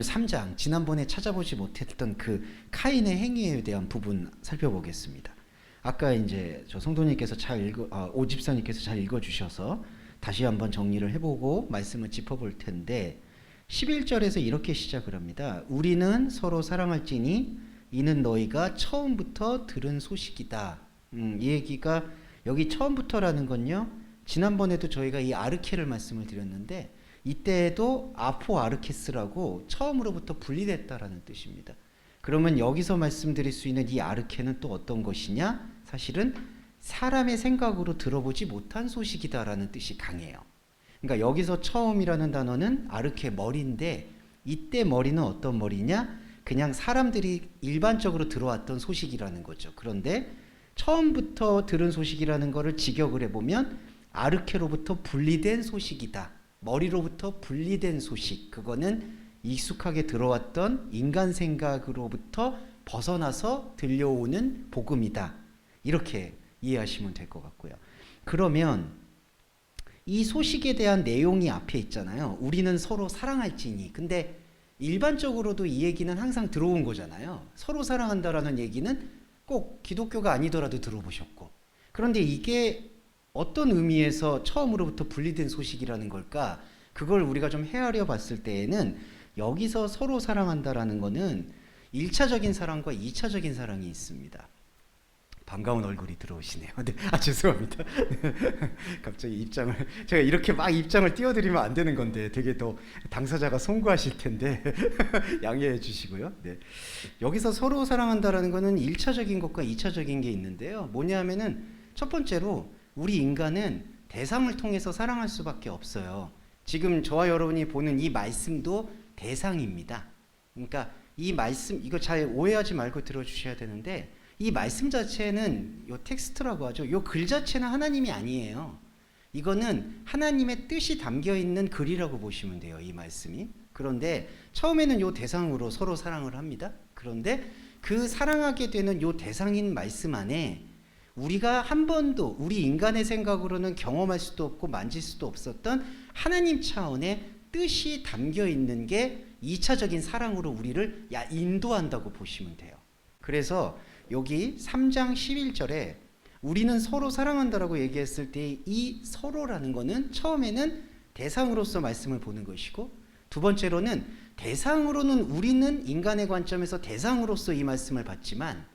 3장 지난번에 찾아보지 못했던 그 카인의 행위에 대한 부분 살펴보겠습니다. 아까 이제 저 성도님께서 오집사님께서 잘 읽어주셔서 다시 한번 정리를 해보고 말씀을 짚어볼 텐데 11절에서 이렇게 시작을 합니다. 우리는 서로 사랑할지니 이는 너희가 처음부터 들은 소식이다. 이 얘기가 여기 처음부터라는 건요. 지난번에도 저희가 이 아르케를 말씀을 드렸는데 이때에도 아포아르케스라고 처음으로부터 분리됐다라는 뜻입니다. 그러면 여기서 말씀드릴 수 있는 이 아르케는 또 어떤 것이냐? 사실은 사람의 생각으로 들어보지 못한 소식이다라는 뜻이 강해요. 그러니까 여기서 처음이라는 단어는 아르케 머리인데 이때 머리는 어떤 머리냐? 그냥 사람들이 일반적으로 들어왔던 소식이라는 거죠. 그런데 처음부터 들은 소식이라는 것을 직역을 해보면 아르케로부터 분리된 소식이다. 머리로부터 분리된 소식, 그거는 익숙하게 들어왔던 인간 생각으로부터 벗어나서 들려오는 복음이다. 이렇게 이해하시면 될 것 같고요. 그러면 이 소식에 대한 내용이 앞에 있잖아요. 우리는 서로 사랑할지니. 근데 일반적으로도 이 얘기는 항상 들어온 거잖아요. 서로 사랑한다라는 얘기는 꼭 기독교가 아니더라도 들어보셨고. 그런데 이게 어떤 의미에서 처음으로부터 분리된 소식이라는 걸까? 그걸 우리가 좀 헤아려 봤을 때에는 여기서 서로 사랑한다라는 거는 1차적인 사랑과 2차적인 사랑이 있습니다. 반가운 얼굴이 들어오시네요. 네, 죄송합니다. 갑자기 제가 이렇게 막 입장을 띄워드리면 안 되는 건데 되게 더 당사자가 송구하실 텐데 양해해 주시고요. 네. 여기서 서로 사랑한다라는 거는 1차적인 것과 2차적인 게 있는데요. 뭐냐면은 첫 번째로 우리 인간은 대상을 통해서 사랑할 수밖에 없어요. 지금 저와 여러분이 보는 이 말씀도 대상입니다. 그러니까 이 말씀, 이거 잘 오해하지 말고 들어주셔야 되는데 이 말씀 자체는 요 텍스트라고 하죠. 요 글 자체는 하나님이 아니에요. 이거는 하나님의 뜻이 담겨 있는 글이라고 보시면 돼요. 이 말씀이. 그런데 처음에는 요 대상으로 서로 사랑을 합니다. 그런데 그 사랑하게 되는 요 대상인 말씀 안에 우리가 한 번도 우리 인간의 생각으로는 경험할 수도 없고 만질 수도 없었던 하나님 차원의 뜻이 담겨 있는 게 2차적인 사랑으로 우리를 인도한다고 보시면 돼요. 그래서 여기 3장 11절에 우리는 서로 사랑한다라고 얘기했을 때 이 서로라는 거는 처음에는 대상으로서 말씀을 보는 것이고 두 번째로는 대상으로는 우리는 인간의 관점에서 대상으로서 이 말씀을 받지만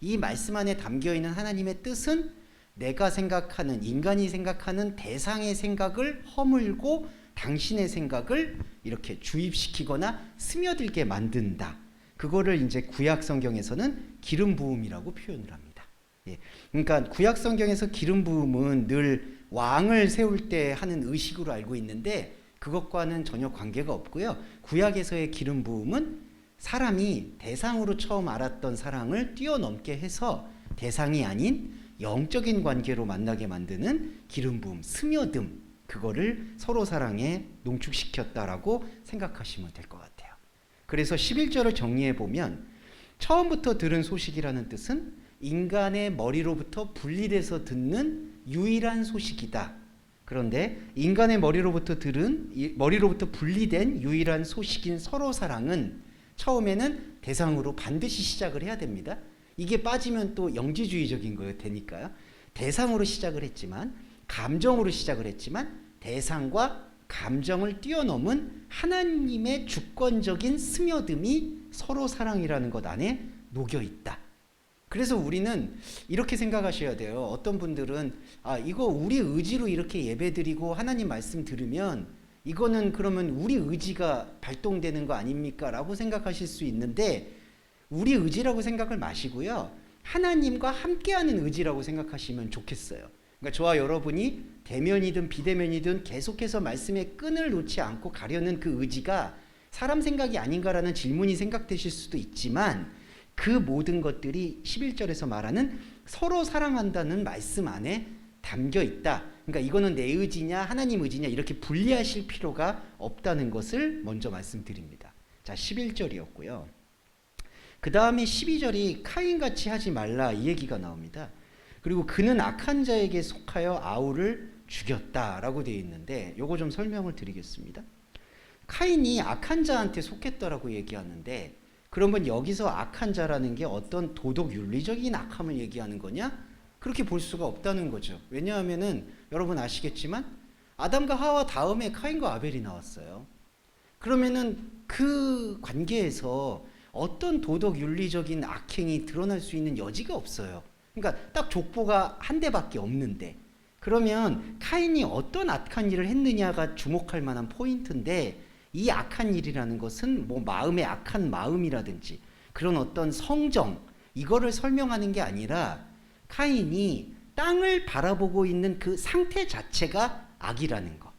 이 말씀 안에 담겨있는 하나님의 뜻은 내가 생각하는, 인간이 생각하는 대상의 생각을 허물고 당신의 생각을 이렇게 주입시키거나 스며들게 만든다. 그거를 이제 구약 성경에서는 기름 부음이라고 표현을 합니다. 예. 그러니까 구약 성경에서 기름 부음은 늘 왕을 세울 때 하는 의식으로 알고 있는데 그것과는 전혀 관계가 없고요. 구약에서의 기름 부음은 사람이 대상으로 처음 알았던 사랑을 뛰어넘게 해서 대상이 아닌 영적인 관계로 만나게 만드는 기름 부음, 스며듦, 그거를 서로 사랑에 농축시켰다라고 생각하시면 될 것 같아요. 그래서 11절을 정리해 보면 처음부터 들은 소식이라는 뜻은 인간의 머리로부터 분리돼서 듣는 유일한 소식이다. 그런데 인간의 머리로부터 분리된 유일한 소식인 서로 사랑은 처음에는 대상으로 반드시 시작을 해야 됩니다. 이게 빠지면 또 영지주의적인 거 되니까요. 대상으로 시작을 했지만 감정으로 시작을 했지만 대상과 감정을 뛰어넘은 하나님의 주권적인 스며듦이 서로 사랑이라는 것 안에 녹여 있다. 그래서 우리는 이렇게 생각하셔야 돼요. 어떤 분들은 이거 우리 의지로 이렇게 예배드리고 하나님 말씀 들으면 이거는 그러면 우리 의지가 발동되는 거 아닙니까? 라고 생각하실 수 있는데 우리 의지라고 생각을 마시고요. 하나님과 함께하는 의지라고 생각하시면 좋겠어요. 그러니까 저와 여러분이 대면이든 비대면이든 계속해서 말씀의 끈을 놓지 않고 가려는 그 의지가 사람 생각이 아닌가라는 질문이 생각되실 수도 있지만 그 모든 것들이 11절에서 말하는 서로 사랑한다는 말씀 안에 담겨 있다. 그러니까 이거는 내 의지냐 하나님 의지냐 이렇게 분리하실 필요가 없다는 것을 먼저 말씀드립니다. 자, 11절이었고요. 그 다음에 12절이 카인같이 하지 말라 이 얘기가 나옵니다. 그리고 그는 악한 자에게 속하여 아우를 죽였다라고 되어 있는데 요거 좀 설명을 드리겠습니다. 카인이 악한 자한테 속했다라고 얘기하는데, 그러면 여기서 악한 자라는 게 어떤 도덕 윤리적인 악함을 얘기하는 거냐? 그렇게 볼 수가 없다는 거죠. 왜냐하면은 여러분 아시겠지만 아담과 하와 다음에 카인과 아벨이 나왔어요. 그러면은 그 관계에서 어떤 도덕 윤리적인 악행이 드러날 수 있는 여지가 없어요. 그러니까 딱 족보가 한 대밖에 없는데, 그러면 카인이 어떤 악한 일을 했느냐가 주목할 만한 포인트인데, 이 악한 일이라는 것은 뭐 마음의 악한 마음이라든지 그런 어떤 성정, 이거를 설명하는 게 아니라 카인이 땅을 바라보고 있는 그 상태 자체가 악이라는 거,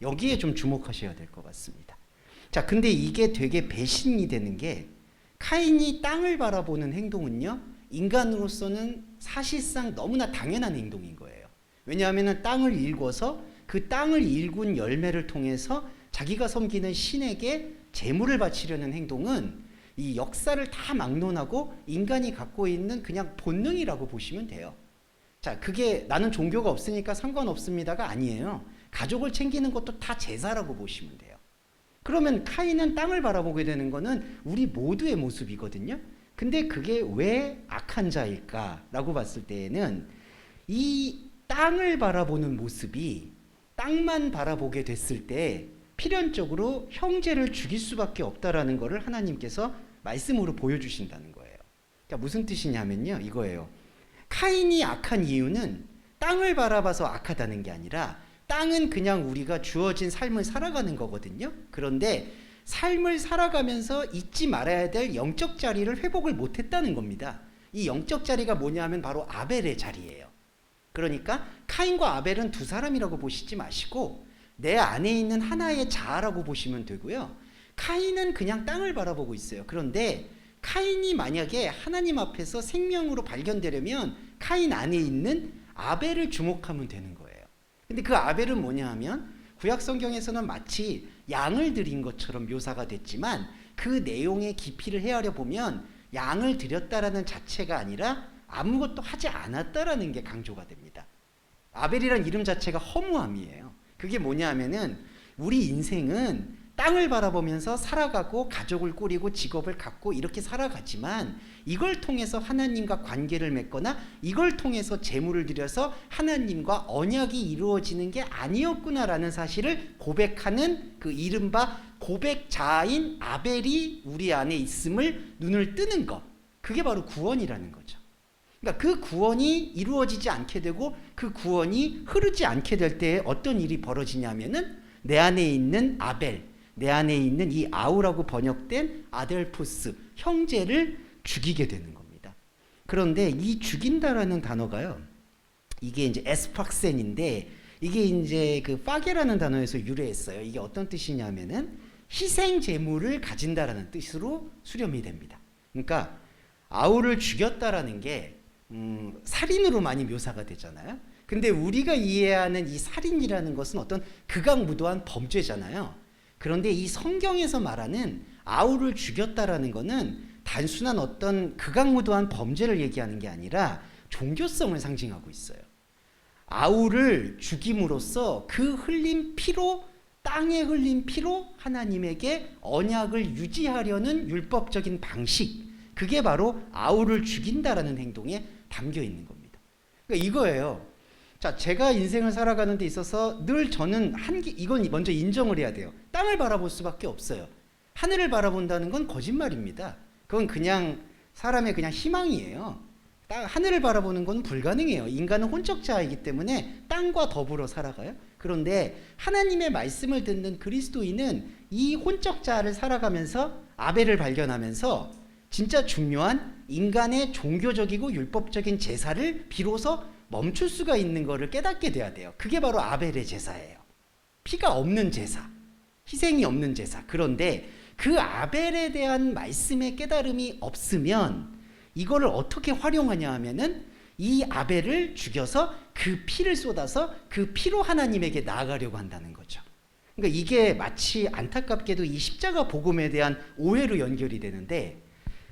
여기에 좀 주목하셔야 될 것 같습니다. 자, 근데 이게 되게 배신이 되는 게, 카인이 땅을 바라보는 행동은요, 인간으로서는 사실상 너무나 당연한 행동인 거예요. 왜냐하면 땅을 일궈서 그 땅을 일군 열매를 통해서 자기가 섬기는 신에게 제물을 바치려는 행동은 이 역사를 다 막론하고 인간이 갖고 있는 그냥 본능이라고 보시면 돼요. 자, 그게 나는 종교가 없으니까 상관없습니다가 아니에요. 가족을 챙기는 것도 다 제사라고 보시면 돼요. 그러면 카인은 땅을 바라보게 되는 거는 우리 모두의 모습이거든요. 근데 그게 왜 악한 자일까라고 봤을 때에는, 이 땅을 바라보는 모습이 땅만 바라보게 됐을 때 필연적으로 형제를 죽일 수밖에 없다라는 것을 하나님께서 말씀으로 보여주신다는 거예요. 그러니까 무슨 뜻이냐면요, 이거예요. 카인이 악한 이유는 땅을 바라봐서 악하다는 게 아니라, 땅은 그냥 우리가 주어진 삶을 살아가는 거거든요. 그런데 삶을 살아가면서 잊지 말아야 될 영적 자리를 회복을 못했다는 겁니다. 이 영적 자리가 뭐냐 하면 바로 아벨의 자리예요. 그러니까 카인과 아벨은 두 사람이라고 보시지 마시고 내 안에 있는 하나의 자아라고 보시면 되고요. 카인은 그냥 땅을 바라보고 있어요. 그런데 카인이 만약에 하나님 앞에서 생명으로 발견되려면 카인 안에 있는 아벨을 주목하면 되는 거예요. 근데 그 아벨은 뭐냐 하면, 구약 성경에서는 마치 양을 드린 것처럼 묘사가 됐지만 그 내용의 깊이를 헤아려 보면 양을 드렸다라는 자체가 아니라 아무것도 하지 않았다라는 게 강조가 됩니다. 아벨이란 이름 자체가 허무함이에요. 그게 뭐냐 하면은, 우리 인생은 땅을 바라보면서 살아가고 가족을 꾸리고 직업을 갖고 이렇게 살아가지만, 이걸 통해서 하나님과 관계를 맺거나 이걸 통해서 제물을 드려서 하나님과 언약이 이루어지는 게 아니었구나라는 사실을 고백하는 그 이른바 고백자인 아벨이 우리 안에 있음을 눈을 뜨는 것, 그게 바로 구원이라는 거죠. 그러니까 그 구원이 이루어지지 않게 되고 그 구원이 흐르지 않게 될 때 어떤 일이 벌어지냐면은, 내 안에 있는 아벨, 내 안에 있는 이 아우라고 번역된 아델포스, 형제를 죽이게 되는 겁니다. 그런데 이 죽인다라는 단어가요, 이게 이제 에스팍센인데, 이게 이제 그 파게라는 단어에서 유래했어요. 이게 어떤 뜻이냐면은 희생 제물을 가진다라는 뜻으로 수렴이 됩니다. 그러니까 아우를 죽였다라는 게 살인으로 많이 묘사가 되잖아요. 근데 우리가 이해하는 이 살인이라는 것은 어떤 극악무도한 범죄잖아요. 그런데 이 성경에서 말하는 아우를 죽였다라는 것은 단순한 어떤 극악무도한 범죄를 얘기하는 게 아니라 종교성을 상징하고 있어요. 아우를 죽임으로써 그 흘린 피로, 땅에 흘린 피로 하나님에게 언약을 유지하려는 율법적인 방식, 그게 바로 아우를 죽인다라는 행동에 담겨 있는 겁니다. 그러니까 이거예요. 자, 제가 인생을 살아가는 데 있어서 늘 저는 이건 먼저 인정을 해야 돼요. 땅을 바라볼 수밖에 없어요. 하늘을 바라본다는 건 거짓말입니다. 그건 그냥 사람의 그냥 희망이에요. 하늘을 바라보는 건 불가능해요. 인간은 혼적자이기 때문에 땅과 더불어 살아가요. 그런데 하나님의 말씀을 듣는 그리스도인은 이 혼적자를 살아가면서 아벨을 발견하면서 진짜 중요한 인간의 종교적이고 율법적인 제사를 비로소 멈출 수가 있는 것을 깨닫게 돼야 돼요. 그게 바로 아벨의 제사예요. 피가 없는 제사, 희생이 없는 제사. 그런데 그 아벨에 대한 말씀의 깨달음이 없으면 이거를 어떻게 활용하냐 하면은, 이 아벨을 죽여서 그 피를 쏟아서 그 피로 하나님에게 나아가려고 한다는 거죠. 그러니까 이게 마치 안타깝게도 이 십자가 복음에 대한 오해로 연결이 되는데,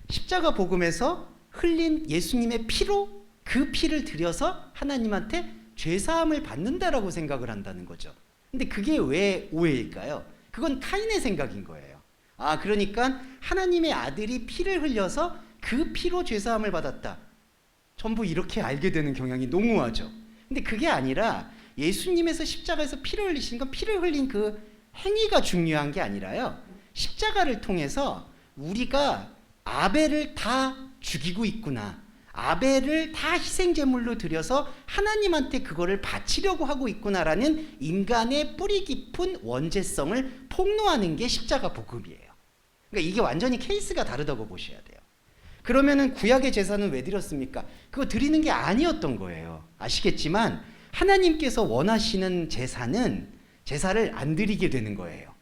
십자가 복음에서 흘린 예수님의 피로 그 피를 들여서 하나님한테 죄사함을 받는다라고 생각을 한다는 거죠. 근데 그게 왜 오해일까요? 그건 카인의 생각인 거예요. 아, 그러니까 하나님의 아들이 피를 흘려서 그 피로 죄사함을 받았다. 전부 이렇게 알게 되는 경향이 농후하죠. 근데 그게 아니라 예수님에서 십자가에서 피를 흘리신 건 피를 흘린 그 행위가 중요한 게 아니라요. 십자가를 통해서 우리가 아벨을 다 죽이고 있구나. 아벨을 다 희생제물로 드려서 하나님한테 그거를 바치려고 하고 있구나라는 인간의 뿌리 깊은 원죄성을 폭로하는 게 십자가 복음이에요. 그러니까 이게 완전히 케이스가 다르다고 보셔야 돼요. 그러면은 구약의 제사는 왜 드렸습니까? 그거 드리는 게 아니었던 거예요. 아시겠지만 하나님께서 원하시는 제사를 안 드리게 되는 거예요.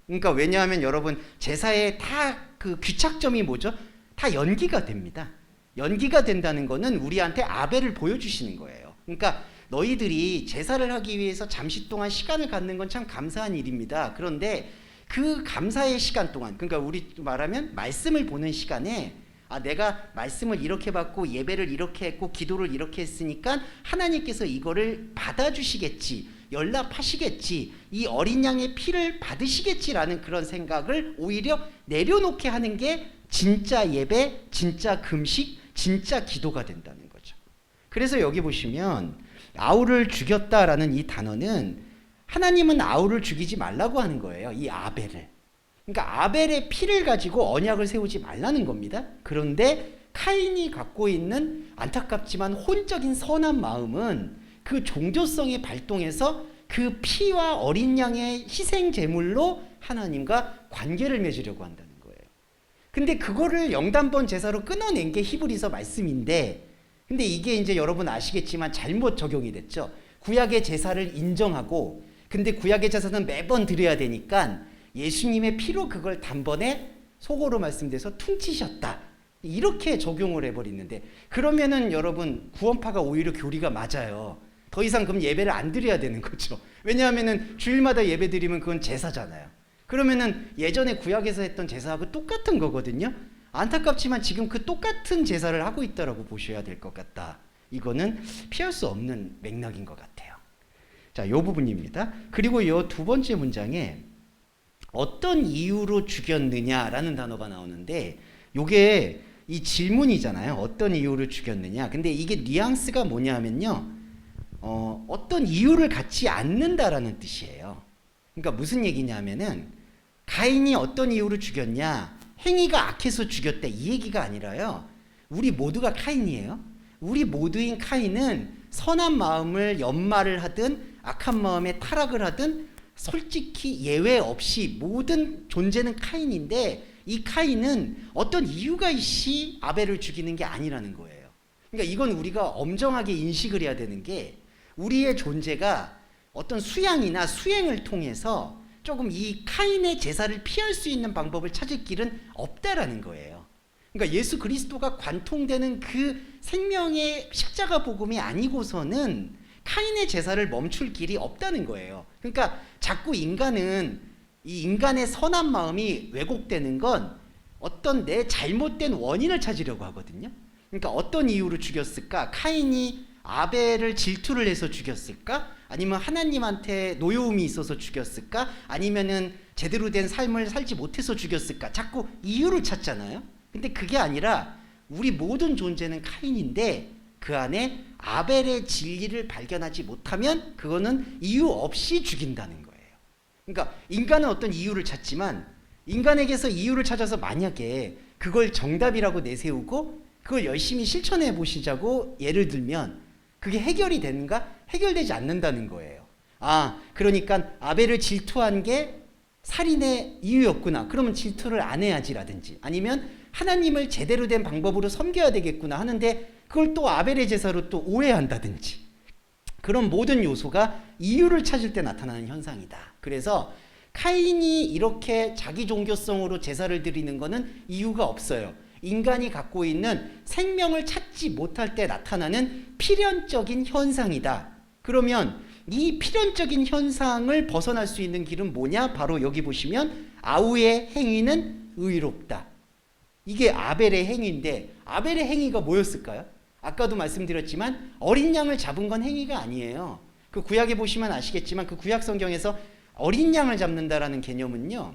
그러니까 왜냐하면 여러분 제사의 다 그 귀착점이 뭐죠? 다 연기가 됩니다. 연기가 된다는 거는 우리한테 아벨을 보여주시는 거예요. 그러니까 너희들이 제사를 하기 위해서 잠시 동안 시간을 갖는 건 참 감사한 일입니다. 그런데 그 감사의 시간 동안, 그러니까 우리 말하면 말씀을 보는 시간에 아, 내가 말씀을 이렇게 받고 예배를 이렇게 했고 기도를 이렇게 했으니까 하나님께서 이거를 받아주시겠지, 연락하시겠지, 이 어린 양의 피를 받으시겠지라는 그런 생각을 오히려 내려놓게 하는 게 진짜 예배, 진짜 금식, 진짜 기도가 된다는 거죠. 그래서 여기 보시면 아우를 죽였다라는 이 단어는 하나님은 아우를 죽이지 말라고 하는 거예요. 이 아벨을. 그러니까 아벨의 피를 가지고 언약을 세우지 말라는 겁니다. 그런데 카인이 갖고 있는 안타깝지만 혼적인 선한 마음은 그 종교성이 발동해서 그 피와 어린 양의 희생 제물로 하나님과 관계를 맺으려고 한다는 거예요. 근데 그거를 영단번 제사로 끊어낸 게 히브리서 말씀인데, 근데 이게 이제 여러분 아시겠지만 잘못 적용이 됐죠. 구약의 제사를 인정하고, 근데 구약의 제사는 매번 드려야 되니까 예수님의 피로 그걸 단번에 속어로 말씀돼서 퉁치셨다. 이렇게 적용을 해버리는데, 그러면은 여러분 구원파가 오히려 교리가 맞아요. 더 이상 그럼 예배를 안 드려야 되는 거죠. 왜냐하면은 주일마다 예배 드리면 그건 제사잖아요. 그러면은 예전에 구약에서 했던 제사하고 똑같은 거거든요. 안타깝지만 지금 그 똑같은 제사를 하고 있다라고 보셔야 될 것 같다. 이거는 피할 수 없는 맥락인 것 같아요. 자, 요 부분입니다. 그리고 요 두 번째 문장에 어떤 이유로 죽였느냐라는 단어가 나오는데, 요게 이 질문이잖아요. 어떤 이유로 죽였느냐. 근데 이게 뉘앙스가 뭐냐면요. 어떤 이유를 갖지 않는다라는 뜻이에요. 그러니까 무슨 얘기냐면은 가인이 어떤 이유로 죽였냐, 행위가 악해서 죽였다 이 얘기가 아니라요. 우리 모두가 카인이에요. 우리 모두인 카인은 선한 마음을 연말을 하든 악한 마음에 타락을 하든 솔직히 예외 없이 모든 존재는 카인인데, 이 카인은 어떤 이유가 있이 아벨을 죽이는 게 아니라는 거예요. 그러니까 이건 우리가 엄정하게 인식을 해야 되는 게, 우리의 존재가 어떤 수양이나 수행을 통해서 조금 이 카인의 제사를 피할 수 있는 방법을 찾을 길은 없다라는 거예요. 그러니까 예수 그리스도가 관통되는 그 생명의 십자가 복음이 아니고서는 카인의 제사를 멈출 길이 없다는 거예요. 그러니까 자꾸 인간은 이 인간의 선한 마음이 왜곡되는 건 어떤 내 잘못된 원인을 찾으려고 하거든요. 그러니까 어떤 이유로 죽였을까? 카인이 아벨을 질투를 해서 죽였을까? 아니면 하나님한테 노여움이 있어서 죽였을까? 아니면은 제대로 된 삶을 살지 못해서 죽였을까? 자꾸 이유를 찾잖아요. 근데 그게 아니라 우리 모든 존재는 카인인데 그 안에 아벨의 진리를 발견하지 못하면 그거는 이유 없이 죽인다는 거예요. 그러니까 인간은 어떤 이유를 찾지만 인간에게서 이유를 찾아서 만약에 그걸 정답이라고 내세우고 그걸 열심히 실천해 보시자고 예를 들면 그게 해결이 되는가? 해결되지 않는다는 거예요. 아, 그러니까 아벨을 질투한 게 살인의 이유였구나. 그러면 질투를 안 해야지라든지, 아니면 하나님을 제대로 된 방법으로 섬겨야 되겠구나 하는데 그걸 또 아벨의 제사로 또 오해한다든지, 그런 모든 요소가 이유를 찾을 때 나타나는 현상이다. 그래서 카인이 이렇게 자기 종교성으로 제사를 드리는 거는 이유가 없어요. 인간이 갖고 있는 생명을 찾지 못할 때 나타나는 필연적인 현상이다. 그러면 이 필연적인 현상을 벗어날 수 있는 길은 뭐냐? 바로 여기 보시면 아우의 행위는 의롭다. 이게 아벨의 행위인데, 아벨의 행위가 뭐였을까요? 아까도 말씀드렸지만 어린 양을 잡은 건 행위가 아니에요. 그 구약에 보시면 아시겠지만 그 구약 성경에서 어린 양을 잡는다라는 개념은요,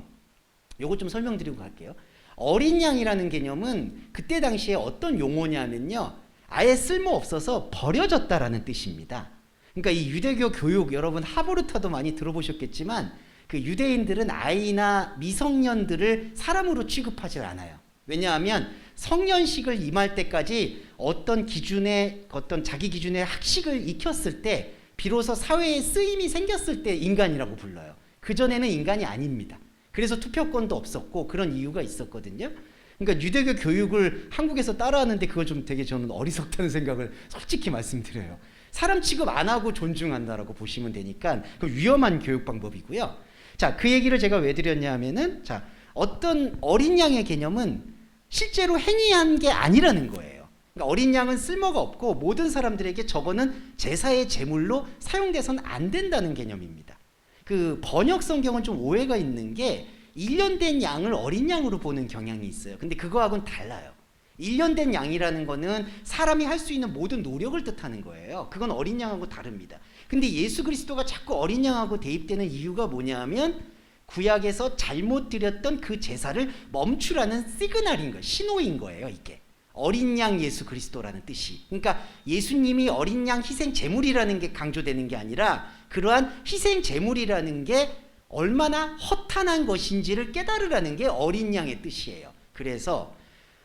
요거 좀 설명드리고 갈게요. 어린 양이라는 개념은 그때 당시에 어떤 용어냐면요, 아예 쓸모 없어서 버려졌다라는 뜻입니다. 그러니까 이 유대교 교육, 여러분 하보르타도 많이 들어보셨겠지만 그 유대인들은 아이나 미성년들을 사람으로 취급하지 않아요. 왜냐하면 성년식을 임할 때까지 어떤 기준의 어떤 자기 기준의 학식을 익혔을 때 비로소 사회에 쓰임이 생겼을 때 인간이라고 불러요. 그전에는 인간이 아닙니다. 그래서 투표권도 없었고 그런 이유가 있었거든요. 그러니까 유대교 교육을 한국에서 따라하는데 그걸 좀 되게 저는 어리석다는 생각을 솔직히 말씀드려요. 사람 취급 안 하고 존중한다라고 보시면 되니까 그 위험한 교육 방법이고요. 자, 그 얘기를 제가 왜 드렸냐 하면은, 자, 어떤 어린 양의 개념은 실제로 행위한 게 아니라는 거예요. 그러니까 어린 양은 쓸모가 없고 모든 사람들에게 저거는 제사의 제물로 사용돼서는 안 된다는 개념입니다. 그 번역 성경은 좀 오해가 있는 게 1년 된 양을 어린 양으로 보는 경향이 있어요. 근데 그거하고는 달라요. 1년 된 양이라는 거는 사람이 할 수 있는 모든 노력을 뜻하는 거예요. 그건 어린 양하고 다릅니다. 근데 예수 그리스도가 자꾸 어린 양하고 대입되는 이유가 뭐냐면 구약에서 잘못 드렸던 그 제사를 멈추라는 시그널인 거예요. 신호인 거예요, 이게. 어린 양 예수 그리스도라는 뜻이. 그러니까 예수님이 어린 양 희생 제물이라는 게 강조되는 게 아니라 그러한 희생 제물이라는 게 얼마나 허탄한 것인지를 깨달으라는 게 어린 양의 뜻이에요. 그래서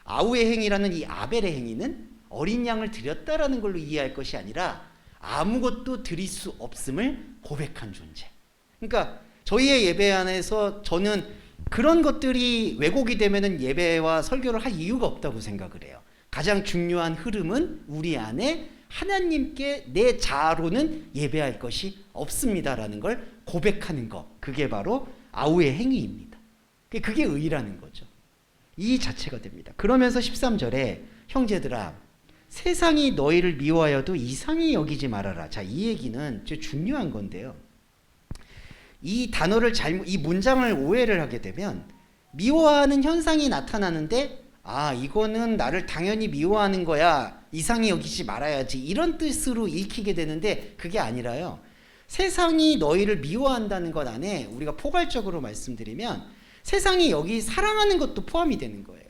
아우의 행위라는 이 아벨의 행위는 어린 양을 드렸다라는 걸로 이해할 것이 아니라 아무것도 드릴 수 없음을 고백한 존재. 그러니까 저희의 예배 안에서 저는 그런 것들이 왜곡이 되면은 예배와 설교를 할 이유가 없다고 생각을 해요. 가장 중요한 흐름은 우리 안에 하나님께 내 자아로는 예배할 것이 없습니다라는 걸 고백하는 것. 그게 바로 아우의 행위입니다. 그게 의라는 거죠. 이 자체가 됩니다. 그러면서 13절에 형제들아 세상이 너희를 미워하여도 이상히 여기지 말아라. 자, 이 얘기는 좀 중요한 건데요. 이 단어를 이 문장을 오해를 하게 되면 미워하는 현상이 나타나는데 이거는 나를 당연히 미워하는 거야. 이상히 여기지 말아야지. 이런 뜻으로 읽히게 되는데 그게 아니라요. 세상이 너희를 미워한다는 것 안에 우리가 포괄적으로 말씀드리면 세상이 여기 사랑하는 것도 포함이 되는 거예요.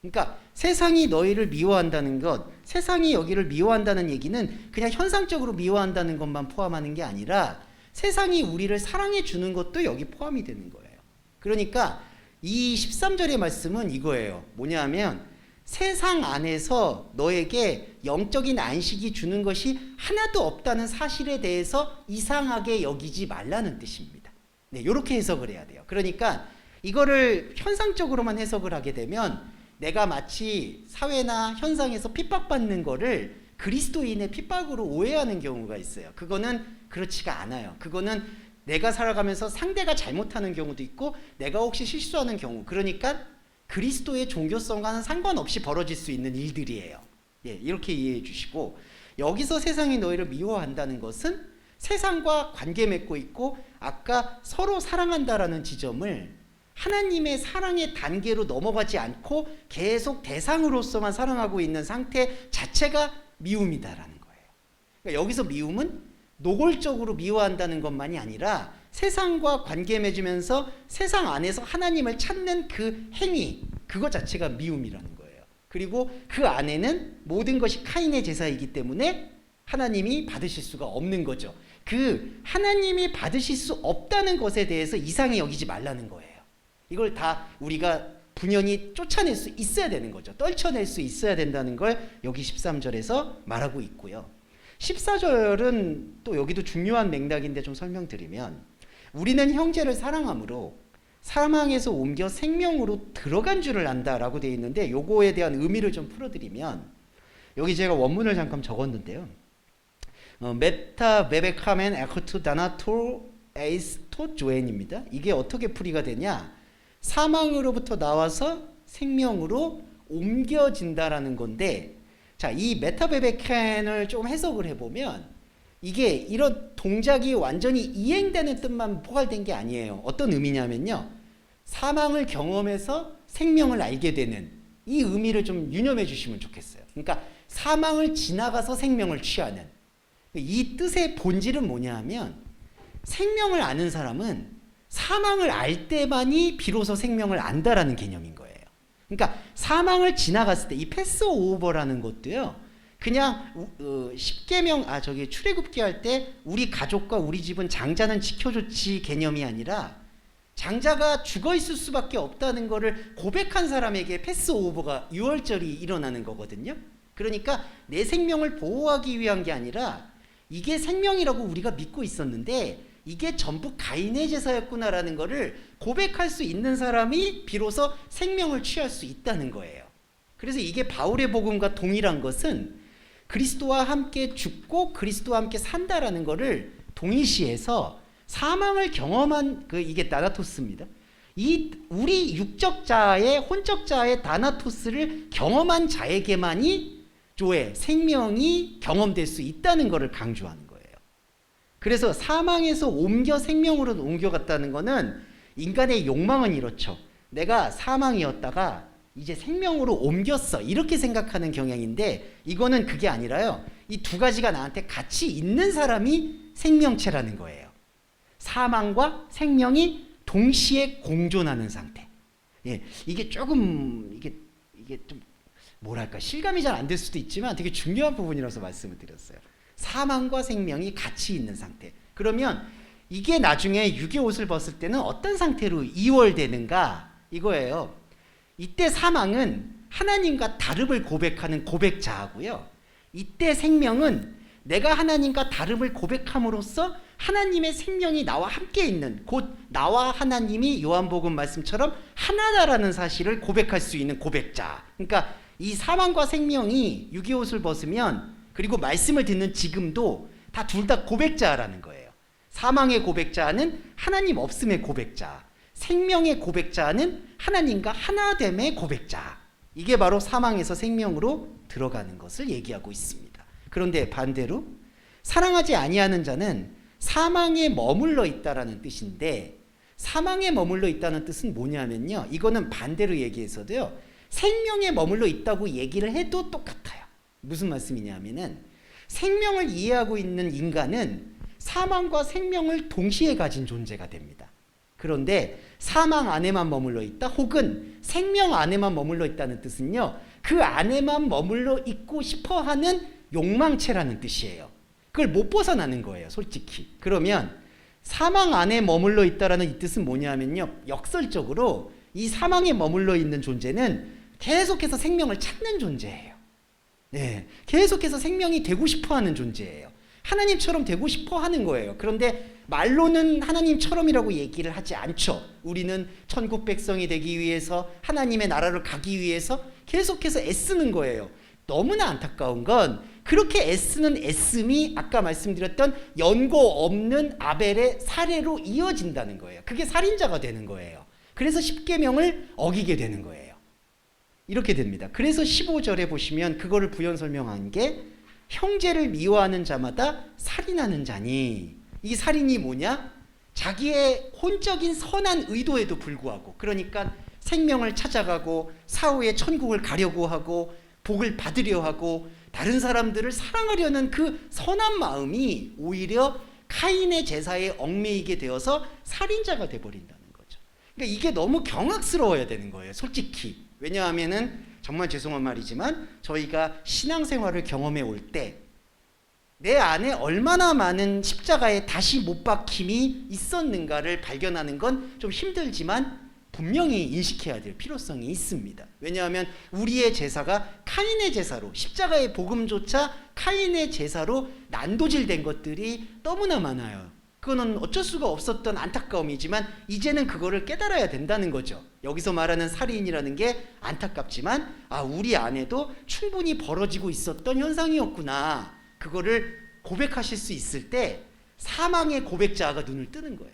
그러니까 세상이 너희를 미워한다는 것, 세상이 여기를 미워한다는 얘기는 그냥 현상적으로 미워한다는 것만 포함하는 게 아니라 세상이 우리를 사랑해 주는 것도 여기 포함이 되는 거예요. 그러니까 이 13절의 말씀은 이거예요. 뭐냐면 세상 안에서 너에게 영적인 안식이 주는 것이 하나도 없다는 사실에 대해서 이상하게 여기지 말라는 뜻입니다. 네, 이렇게 해석을 해야 돼요. 그러니까 이거를 현상적으로만 해석을 하게 되면 내가 마치 사회나 현상에서 핍박받는 거를 그리스도인의 핍박으로 오해하는 경우가 있어요. 그거는 그렇지가 않아요. 그거는 내가 살아가면서 상대가 잘못하는 경우도 있고 내가 혹시 실수하는 경우, 그러니까 그리스도의 종교성과는 상관없이 벌어질 수 있는 일들이에요. 예, 이렇게 이해해 주시고, 여기서 세상이 너희를 미워한다는 것은 세상과 관계 맺고 있고 아까 서로 사랑한다라는 지점을 하나님의 사랑의 단계로 넘어가지 않고 계속 대상으로서만 사랑하고 있는 상태 자체가 미움이다라는 거예요. 그러니까 여기서 미움은 노골적으로 미워한다는 것만이 아니라 세상과 관계 맺으면서 세상 안에서 하나님을 찾는 그 행위, 그것 자체가 미움이라는 거예요. 그리고 그 안에는 모든 것이 카인의 제사이기 때문에 하나님이 받으실 수가 없는 거죠. 그 하나님이 받으실 수 없다는 것에 대해서 이상히 여기지 말라는 거예요. 이걸 다 우리가 분연히 쫓아낼 수 있어야 되는 거죠. 떨쳐낼 수 있어야 된다는 걸 여기 13절에서 말하고 있고요. 14절은 또 여기도 중요한 맥락인데 좀 설명드리면, 우리는 형제를 사랑함으로 사망에서 옮겨 생명으로 들어간 줄을 안다라고 되어 있는데, 요거에 대한 의미를 좀 풀어드리면, 여기 제가 원문을 잠깐 적었는데요. 메타 베베카멘 에코투 다나토 에이스 토 조엔입니다. 이게 어떻게 풀이가 되냐? 사망으로부터 나와서 생명으로 옮겨진다라는 건데, 자, 이 메타베베켄을 좀 해석을 해보면 이게 이런 동작이 완전히 이행되는 뜻만 포괄된 게 아니에요. 어떤 의미냐면요, 사망을 경험해서 생명을 알게 되는 이 의미를 좀 유념해 주시면 좋겠어요. 그러니까 사망을 지나가서 생명을 취하는 이 뜻의 본질은 뭐냐 하면, 생명을 아는 사람은 사망을 알 때만이 비로소 생명을 안다라는 개념인 거예요. 그러니까 사망을 지나갔을 때 이 패스오버라는 것도요. 그냥 출애굽기 할 때 우리 가족과 우리 집은 장자는 지켜줬지 개념이 아니라 장자가 죽어 있을 수밖에 없다는 거를 고백한 사람에게 패스오버가 유월절이 일어나는 거거든요. 그러니까 내 생명을 보호하기 위한 게 아니라 이게 생명이라고 우리가 믿고 있었는데 이게 전부 가인의 제사였구나라는 거를 고백할 수 있는 사람이 비로소 생명을 취할 수 있다는 거예요. 그래서 이게 바울의 복음과 동일한 것은 그리스도와 함께 죽고 그리스도와 함께 산다라는 거를 동일시해서 사망을 경험한 이게 다나토스입니다. 이 우리 육적 자의 혼적 자의 다나토스를 경험한 자에게만이 조의 생명이 경험될 수 있다는 것을 강조하는 거예요. 그래서 사망에서 옮겨 생명으로 옮겨갔다는 것은 인간의 욕망은 이렇죠. 내가 사망이었다가 이제 생명으로 옮겼어 이렇게 생각하는 경향인데 이거는 그게 아니라요. 이 두 가지가 나한테 같이 있는 사람이 생명체라는 거예요. 사망과 생명이 동시에 공존하는 상태. 예, 이게 조금 이게 좀 뭐랄까 실감이 잘 안 될 수도 있지만 되게 중요한 부분이라서 말씀을 드렸어요. 사망과 생명이 같이 있는 상태. 그러면 이게 나중에 육의 옷을 벗을 때는 어떤 상태로 이월되는가 이거예요. 이때 사망은 하나님과 다름을 고백하는 고백자하고요. 이때 생명은 내가 하나님과 다름을 고백함으로써 하나님의 생명이 나와 함께 있는 곧 나와 하나님이 요한복음 말씀처럼 하나다라는 사실을 고백할 수 있는 고백자. 그러니까 이 사망과 생명이 육의 옷을 벗으면 그리고 말씀을 듣는 지금도 다 둘 다 고백자라는 거예요. 사망의 고백자는 하나님 없음의 고백자, 생명의 고백자는 하나님과 하나됨의 고백자. 이게 바로 사망에서 생명으로 들어가는 것을 얘기하고 있습니다. 그런데 반대로 사랑하지 아니하는 자는 사망에 머물러 있다라는 뜻인데 사망에 머물러 있다는 뜻은 뭐냐면요. 이거는 반대로 얘기해서도요. 생명에 머물러 있다고 얘기를 해도 똑같아요. 무슨 말씀이냐면은 생명을 이해하고 있는 인간은 사망과 생명을 동시에 가진 존재가 됩니다. 그런데 사망 안에만 머물러 있다 혹은 생명 안에만 머물러 있다는 뜻은요. 그 안에만 머물러 있고 싶어하는 욕망체라는 뜻이에요. 그걸 못 벗어나는 거예요. 솔직히. 그러면 사망 안에 머물러 있다라는 이 뜻은 뭐냐면요. 역설적으로 이 사망에 머물러 있는 존재는 계속해서 생명을 찾는 존재예요. 네, 계속해서 생명이 되고 싶어하는 존재예요. 하나님처럼 되고 싶어하는 거예요. 그런데 말로는 하나님처럼이라고 얘기를 하지 않죠. 우리는 천국 백성이 되기 위해서 하나님의 나라를 가기 위해서 계속해서 애쓰는 거예요. 너무나 안타까운 건 그렇게 애쓰는 애씀이 아까 말씀드렸던 연고 없는 아벨의 살해로 이어진다는 거예요. 그게 살인자가 되는 거예요. 그래서 십계명을 어기게 되는 거예요. 이렇게 됩니다. 그래서 15절에 보시면 그거를 부연 설명한 게 형제를 미워하는 자마다 살인하는 자니. 이 살인이 뭐냐? 자기의 혼적인 선한 의도에도 불구하고 그러니까 생명을 찾아가고 사후에 천국을 가려고 하고 복을 받으려 하고 다른 사람들을 사랑하려는 그 선한 마음이 오히려 카인의 제사에 얽매이게 되어서 살인자가 돼버린다는 거죠. 그러니까 이게 너무 경악스러워야 되는 거예요. 솔직히. 왜냐하면은 정말 죄송한 말이지만 저희가 신앙생활을 경험해 올 때 내 안에 얼마나 많은 십자가에 다시 못 박힘이 있었는가를 발견하는 건 좀 힘들지만 분명히 인식해야 될 필요성이 있습니다. 왜냐하면 우리의 제사가 카인의 제사로 십자가의 복음조차 카인의 제사로 난도질된 것들이 너무나 많아요. 그거는 어쩔 수가 없었던 안타까움이지만 이제는 그거를 깨달아야 된다는 거죠. 여기서 말하는 살인이라는 게 안타깝지만 우리 안에도 충분히 벌어지고 있었던 현상이었구나. 그거를 고백하실 수 있을 때 사망의 고백자가 눈을 뜨는 거예요.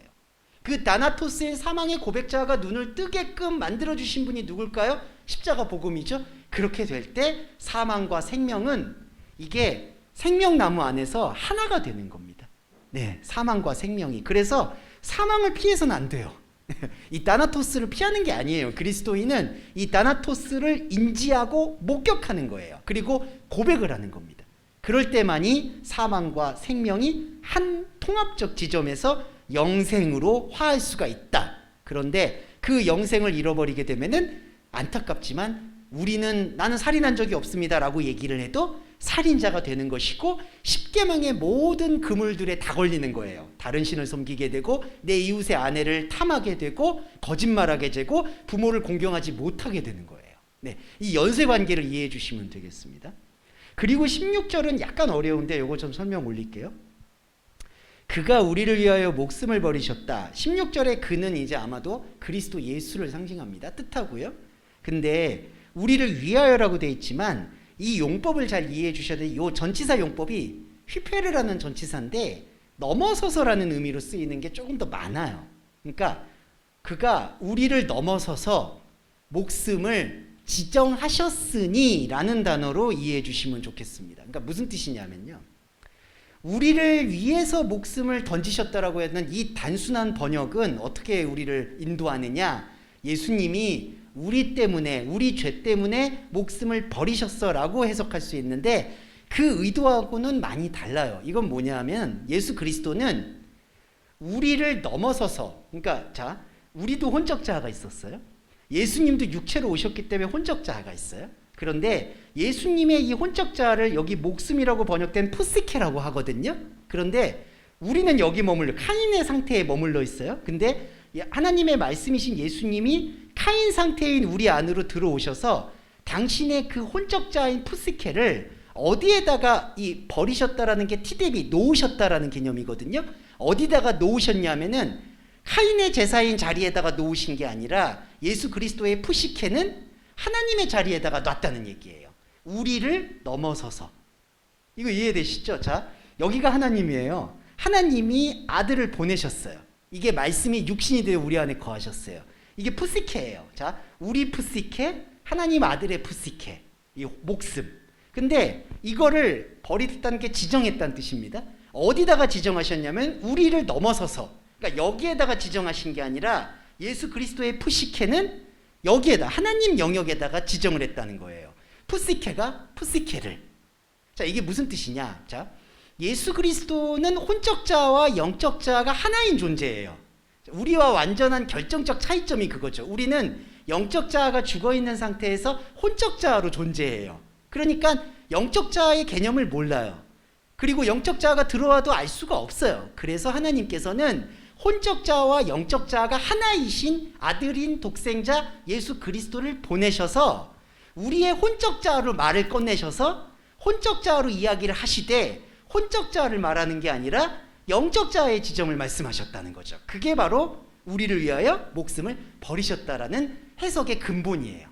그 다나토스의 사망의 고백자가 눈을 뜨게끔 만들어주신 분이 누굴까요? 십자가 복음이죠. 그렇게 될 때 사망과 생명은 이게 생명나무 안에서 하나가 되는 겁니다. 네, 사망과 생명이. 그래서 사망을 피해서는 안 돼요. 이 다나토스를 피하는 게 아니에요. 그리스도인은 이 다나토스를 인지하고 목격하는 거예요. 그리고 고백을 하는 겁니다. 그럴 때만이 사망과 생명이 한 통합적 지점에서 영생으로 화할 수가 있다. 그런데 그 영생을 잃어버리게 되면은 안타깝지만 나는 살인한 적이 없습니다라고 얘기를 해도 살인자가 되는 것이고 십계명의 모든 그물들에 다 걸리는 거예요. 다른 신을 섬기게 되고 내 이웃의 아내를 탐하게 되고 거짓말하게 되고 부모를 공경하지 못하게 되는 거예요. 네, 이 연쇄 관계를 이해해 주시면 되겠습니다. 그리고 16절은 약간 어려운데 이거 좀 설명 올릴게요. 그가 우리를 위하여 목숨을 버리셨다. 16절의 그는 이제 아마도 그리스도 예수를 상징합니다. 뜻하고요. 근데 우리를 위하여라고 되어 있지만 이 용법을 잘 이해해 주셔야 돼요. 이 전치사 용법이 휘페르라는 전치사인데 넘어서서라는 의미로 쓰이는 게 조금 더 많아요. 그러니까 그가 우리를 넘어서서 목숨을 지정하셨으니 라는 단어로 이해해 주시면 좋겠습니다. 그러니까 무슨 뜻이냐면요, 우리를 위해서 목숨을 던지셨다라고 하는 이 단순한 번역은 어떻게 우리를 인도하느냐, 예수님이 우리 때문에, 우리 죄 때문에 목숨을 버리셨어 라고 해석할 수 있는데 그 의도하고는 많이 달라요. 이건 뭐냐면 예수 그리스도는 우리를 넘어서서, 그러니까 자, 우리도 혼적자아가 있었어요. 예수님도 육체로 오셨기 때문에 혼적자아가 있어요. 그런데 예수님의 이 혼적자아를 여기 목숨이라고 번역된 푸시케라고 하거든요. 그런데 우리는 여기 카인의 상태에 머물러 있어요. 근데 하나님의 말씀이신 예수님이 카인 상태인 우리 안으로 들어오셔서 당신의 그 혼적자인 푸시케를 어디에다가 버리셨다라는 게 티데비, 놓으셨다라는 개념이거든요. 어디다가 놓으셨냐면은 카인의 제사인 자리에다가 놓으신 게 아니라 예수 그리스도의 푸시케는 하나님의 자리에다가 놨다는 얘기예요. 우리를 넘어서서. 이거 이해되시죠? 자, 여기가 하나님이에요. 하나님이 아들을 보내셨어요. 이게 말씀이 육신이 되어 우리 안에 거하셨어요. 이게 푸시케예요. 자, 우리 푸시케, 하나님 아들의 푸시케, 이 목숨. 근데 이거를 버리셨다는 게 지정했다는 뜻입니다. 어디다가 지정하셨냐면 우리를 넘어서서, 그러니까 여기에다가 지정하신 게 아니라 예수 그리스도의 푸시케는 여기에다, 하나님 영역에다가 지정을 했다는 거예요. 푸시케가 푸시케를. 자, 이게 무슨 뜻이냐? 자, 예수 그리스도는 혼적자와 영적자가 하나인 존재예요. 우리와 완전한 결정적 차이점이 그거죠. 우리는 영적자가 죽어있는 상태에서 혼적자로 존재해요. 그러니까 영적자의 개념을 몰라요. 그리고 영적자가 들어와도 알 수가 없어요. 그래서 하나님께서는 혼적자와 영적자가 하나이신 아들인 독생자 예수 그리스도를 보내셔서 우리의 혼적자로 말을 꺼내셔서 혼적자로 이야기를 하시되 혼적자를 말하는 게 아니라 영적자의 지정을 말씀하셨다는 거죠. 그게 바로 우리를 위하여 목숨을 버리셨다라는 해석의 근본이에요.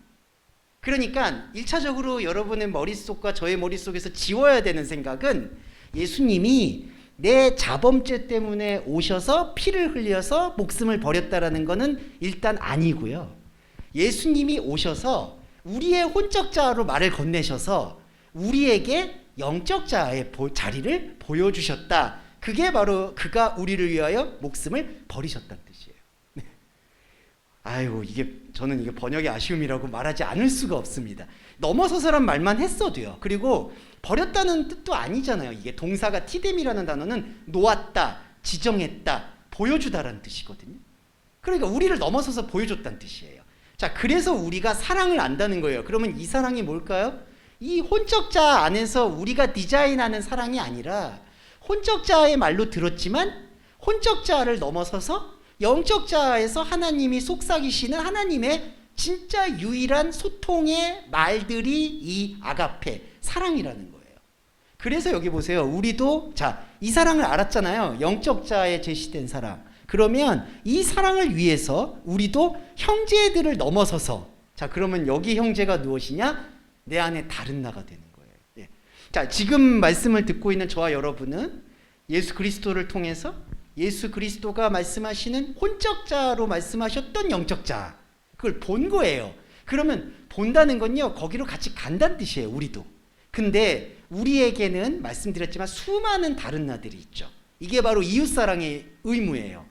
그러니까 1차적으로 여러분의 머릿속과 저의 머릿속에서 지워야 되는 생각은 예수님이 내 자범죄 때문에 오셔서 피를 흘려서 목숨을 버렸다라는 거는 일단 아니고요. 예수님이 오셔서 우리의 혼적자로 말을 건네셔서 우리에게 영적자의 자리를 보여주셨다. 그게 바로 그가 우리를 위하여 목숨을 버리셨다는 뜻이에요. 네. 아이고, 저는 이게 번역의 아쉬움이라고 말하지 않을 수가 없습니다. 넘어서서란 말만 했어도요. 그리고 버렸다는 뜻도 아니잖아요. 이게 동사가 티뎀이라는 단어는 놓았다, 지정했다, 보여주다라는 뜻이거든요. 그러니까 우리를 넘어서서 보여줬다는 뜻이에요. 자, 그래서 우리가 사랑을 안다는 거예요. 그러면 이 사랑이 뭘까요? 이 혼적자 안에서 우리가 디자인하는 사랑이 아니라 혼적자의 말로 들었지만 혼적자를 넘어서서 영적자에서 하나님이 속삭이시는 하나님의 진짜 유일한 소통의 말들이 이 아가페, 사랑이라는 거예요. 그래서 여기 보세요. 우리도 이 사랑을 알았잖아요. 영적자에 제시된 사랑. 그러면 이 사랑을 위해서 우리도 형제들을 넘어서서, 그러면 여기 형제가 무엇이냐? 내 안에 다른 나가 되는 거예요. 네. 자, 지금 말씀을 듣고 있는 저와 여러분은 예수 그리스도를 통해서 예수 그리스도가 말씀하시는 혼적자로 말씀하셨던 영적자, 그걸 본 거예요. 그러면 본다는 건요, 거기로 같이 간다는 뜻이에요. 우리도. 근데 우리에게는 말씀드렸지만 수많은 다른 나들이 있죠. 이게 바로 이웃사랑의 의무예요.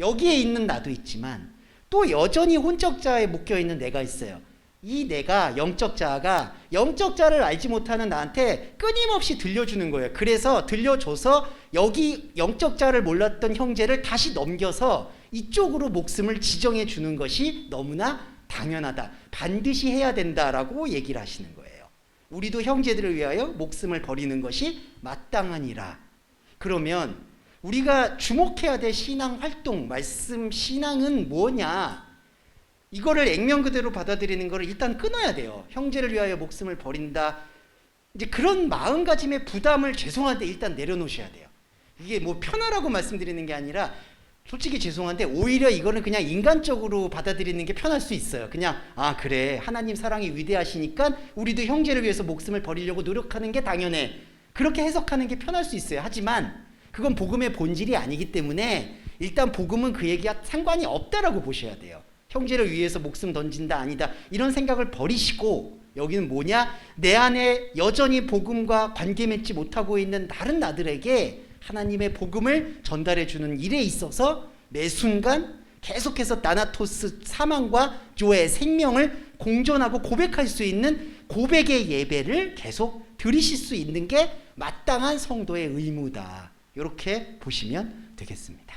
여기에 있는 나도 있지만 또 여전히 혼적자에 묶여있는 내가 있어요. 이 내가 영적 자아가 영적 자를 알지 못하는 나한테 끊임없이 들려주는 거예요. 그래서 들려줘서 여기 영적 자를 몰랐던 형제를 다시 넘겨서 이쪽으로 목숨을 지정해 주는 것이 너무나 당연하다. 반드시 해야 된다라고 얘기를 하시는 거예요. 우리도 형제들을 위하여 목숨을 버리는 것이 마땅하니라. 그러면 우리가 주목해야 될 신앙 활동, 말씀 신앙은 뭐냐? 이거를 액면 그대로 받아들이는 거를 일단 끊어야 돼요. 형제를 위하여 목숨을 버린다. 이제 그런 마음가짐의 부담을 죄송한데 일단 내려놓으셔야 돼요. 이게 뭐 편하라고 말씀드리는 게 아니라 솔직히 죄송한데 오히려 이거는 그냥 인간적으로 받아들이는 게 편할 수 있어요. 그냥 아 그래 하나님 사랑이 위대하시니까 우리도 형제를 위해서 목숨을 버리려고 노력하는 게 당연해. 그렇게 해석하는 게 편할 수 있어요. 하지만 그건 복음의 본질이 아니기 때문에 일단 복음은 그 얘기와 상관이 없다라고 보셔야 돼요. 형제를 위해서 목숨 던진다 아니다 이런 생각을 버리시고 여기는 뭐냐? 내 안에 여전히 복음과 관계 맺지 못하고 있는 다른 나들에게 하나님의 복음을 전달해 주는 일에 있어서 매 순간 계속해서 나나토스 사망과 조의 생명을 공존하고 고백할 수 있는 고백의 예배를 계속 드리실 수 있는 게 마땅한 성도의 의무다. 이렇게 보시면 되겠습니다.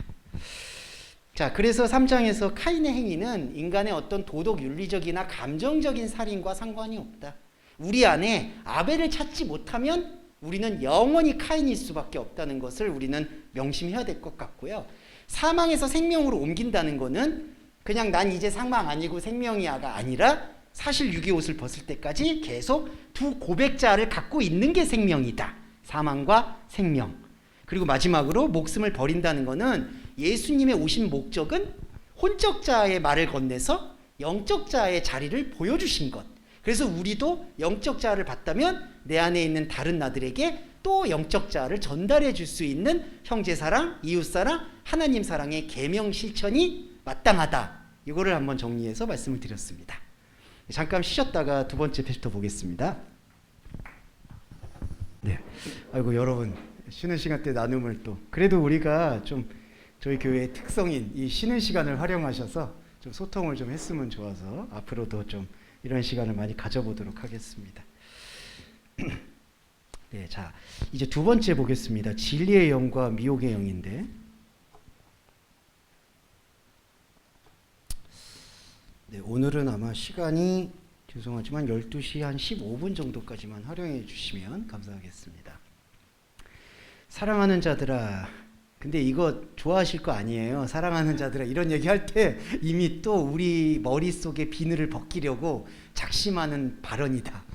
자, 그래서 3장에서 카인의 행위는 인간의 어떤 도덕 윤리적이나 감정적인 살인과 상관이 없다. 우리 안에 아벨을 찾지 못하면 우리는 영원히 카인일 수밖에 없다는 것을 우리는 명심해야 될 것 같고요. 사망에서 생명으로 옮긴다는 거는 그냥 난 이제 사망 아니고 생명이야가 아니라 사실 유기 옷을 벗을 때까지 계속 두 고백자를 갖고 있는 게 생명이다. 사망과 생명. 그리고 마지막으로 목숨을 버린다는 거는 예수님의 오신 목적은 혼적 자의 말을 건네서 영적 자의 자리를 보여주신 것. 그래서 우리도 영적 자를 받다면 내 안에 있는 다른 나들에게 또 영적 자를 전달해 줄 수 있는 형제사랑, 이웃사랑, 하나님 사랑의 계명 실천이 마땅하다. 이거를 한번 정리해서 말씀을 드렸습니다. 잠깐 쉬셨다가 두 번째 챕터 보겠습니다. 네, 아이고 여러분 쉬는 시간 때 나눔을 또 그래도 우리가 좀 저희 교회의 특성인 이 쉬는 시간을 활용하셔서 좀 소통을 좀 했으면 좋아서 앞으로도 좀 이런 시간을 많이 가져보도록 하겠습니다. 네, 자 이제 두 번째 보겠습니다. 진리의 영과 미혹의 영인데 네, 오늘은 아마 시간이 죄송하지만 12시 한 15분 정도까지만 활용해 주시면 감사하겠습니다. 사랑하는 자들아, 근데 이거 좋아하실 거 아니에요. 사랑하는 자들아 이런 얘기할 때 이미 또 우리 머릿속에 비늘을 벗기려고 작심하는 발언이다.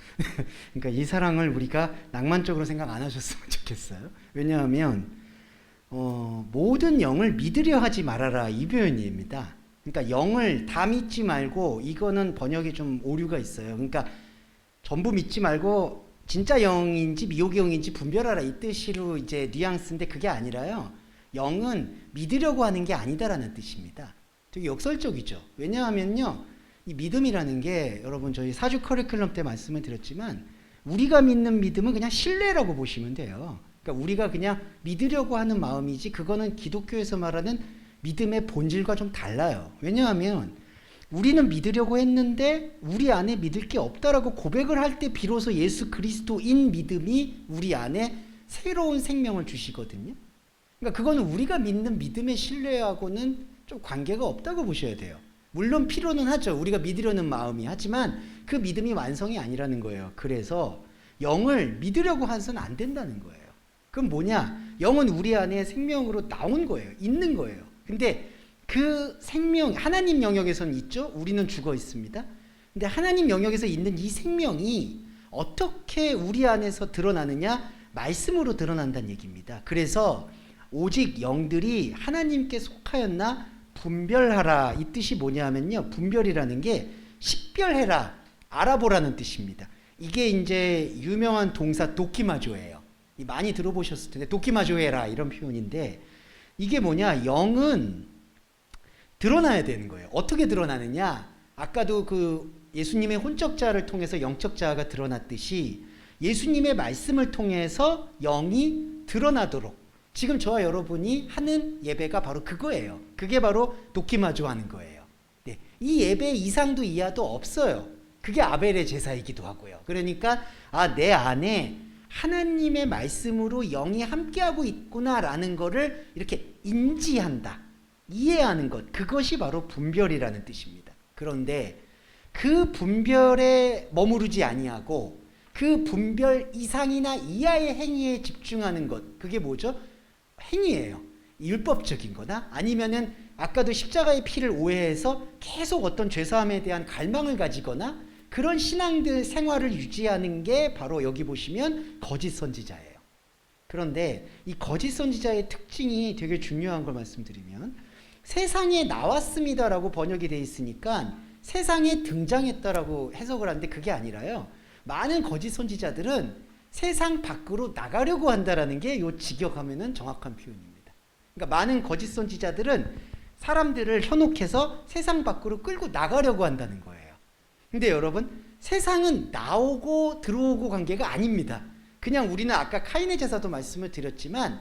그러니까 이 사랑을 우리가 낭만적으로 생각 안 하셨으면 좋겠어요. 왜냐하면 모든 영을 믿으려 하지 말아라 이 표현입니다. 그러니까 영을 다 믿지 말고 이거는 번역에 좀 오류가 있어요. 그러니까 전부 믿지 말고 진짜 영인지 미혹의 영인지 분별하라 이 뜻으로 이제 뉘앙스인데 그게 아니라요. 영은 믿으려고 하는 게 아니다라는 뜻입니다. 되게 역설적이죠. 왜냐하면요. 이 믿음이라는 게 여러분 저희 사주 커리큘럼 때 말씀을 드렸지만 우리가 믿는 믿음은 그냥 신뢰라고 보시면 돼요. 그러니까 우리가 그냥 믿으려고 하는 마음이지 그거는 기독교에서 말하는 믿음의 본질과 좀 달라요. 왜냐하면 우리는 믿으려고 했는데 우리 안에 믿을 게 없다라고 고백을 할 때 비로소 예수 그리스도인 믿음이 우리 안에 새로운 생명을 주시거든요. 그러니까 그거는 우리가 믿는 믿음의 신뢰하고는 좀 관계가 없다고 보셔야 돼요. 물론 필요는 하죠. 우리가 믿으려는 마음이. 하지만 그 믿음이 완성이 아니라는 거예요. 그래서 영을 믿으려고 해서는 안 된다는 거예요. 그럼 뭐냐? 영은 우리 안에 생명으로 나온 거예요. 있는 거예요. 근데 그 생명, 하나님 영역에서는 있죠. 우리는 죽어 있습니다. 근데 하나님 영역에서 있는 이 생명이 어떻게 우리 안에서 드러나느냐? 말씀으로 드러난다는 얘기입니다. 그래서 오직 영들이 하나님께 속하였나 분별하라. 이 뜻이 뭐냐 하면요. 분별이라는 게 식별해라, 알아보라는 뜻입니다. 이게 이제 유명한 동사 도키마조예요. 많이 들어보셨을 텐데 도키마조해라 이런 표현인데 이게 뭐냐? 영은 드러나야 되는 거예요. 어떻게 드러나느냐? 아까도 그 예수님의 혼적 자를 통해서 영적 자가 드러났듯이 예수님의 말씀을 통해서 영이 드러나도록 지금 저와 여러분이 하는 예배가 바로 그거예요. 그게 바로 도키마조 하는 거예요. 네. 이 예배 이상도 이하도 없어요. 그게 아벨의 제사이기도 하고요. 그러니까 내 안에 하나님의 말씀으로 영이 함께하고 있구나라는 거를 이렇게 인지한다, 이해하는 것, 그것이 바로 분별이라는 뜻입니다. 그런데 그 분별에 머무르지 아니하고 그 분별 이상이나 이하의 행위에 집중하는 것, 그게 뭐죠? 행위예요. 율법적인 거나 아니면은 아까도 십자가의 피를 오해해서 계속 어떤 죄사함에 대한 갈망을 가지거나 그런 신앙들 생활을 유지하는 게 바로 여기 보시면 거짓 선지자예요. 그런데 이 거짓 선지자의 특징이 되게 중요한 걸 말씀드리면, 세상에 나왔습니다라고 번역이 되어 있으니까 세상에 등장했다라고 해석을 하는데 그게 아니라요, 많은 거짓 선지자들은 세상 밖으로 나가려고 한다라는 게 요 직역하면은 정확한 표현입니다. 그러니까 많은 거짓 선지자들은 사람들을 현혹해서 세상 밖으로 끌고 나가려고 한다는 거예요. 근데 여러분, 세상은 나오고 들어오고 관계가 아닙니다. 그냥 우리는 아까 카인의 제사도 말씀을 드렸지만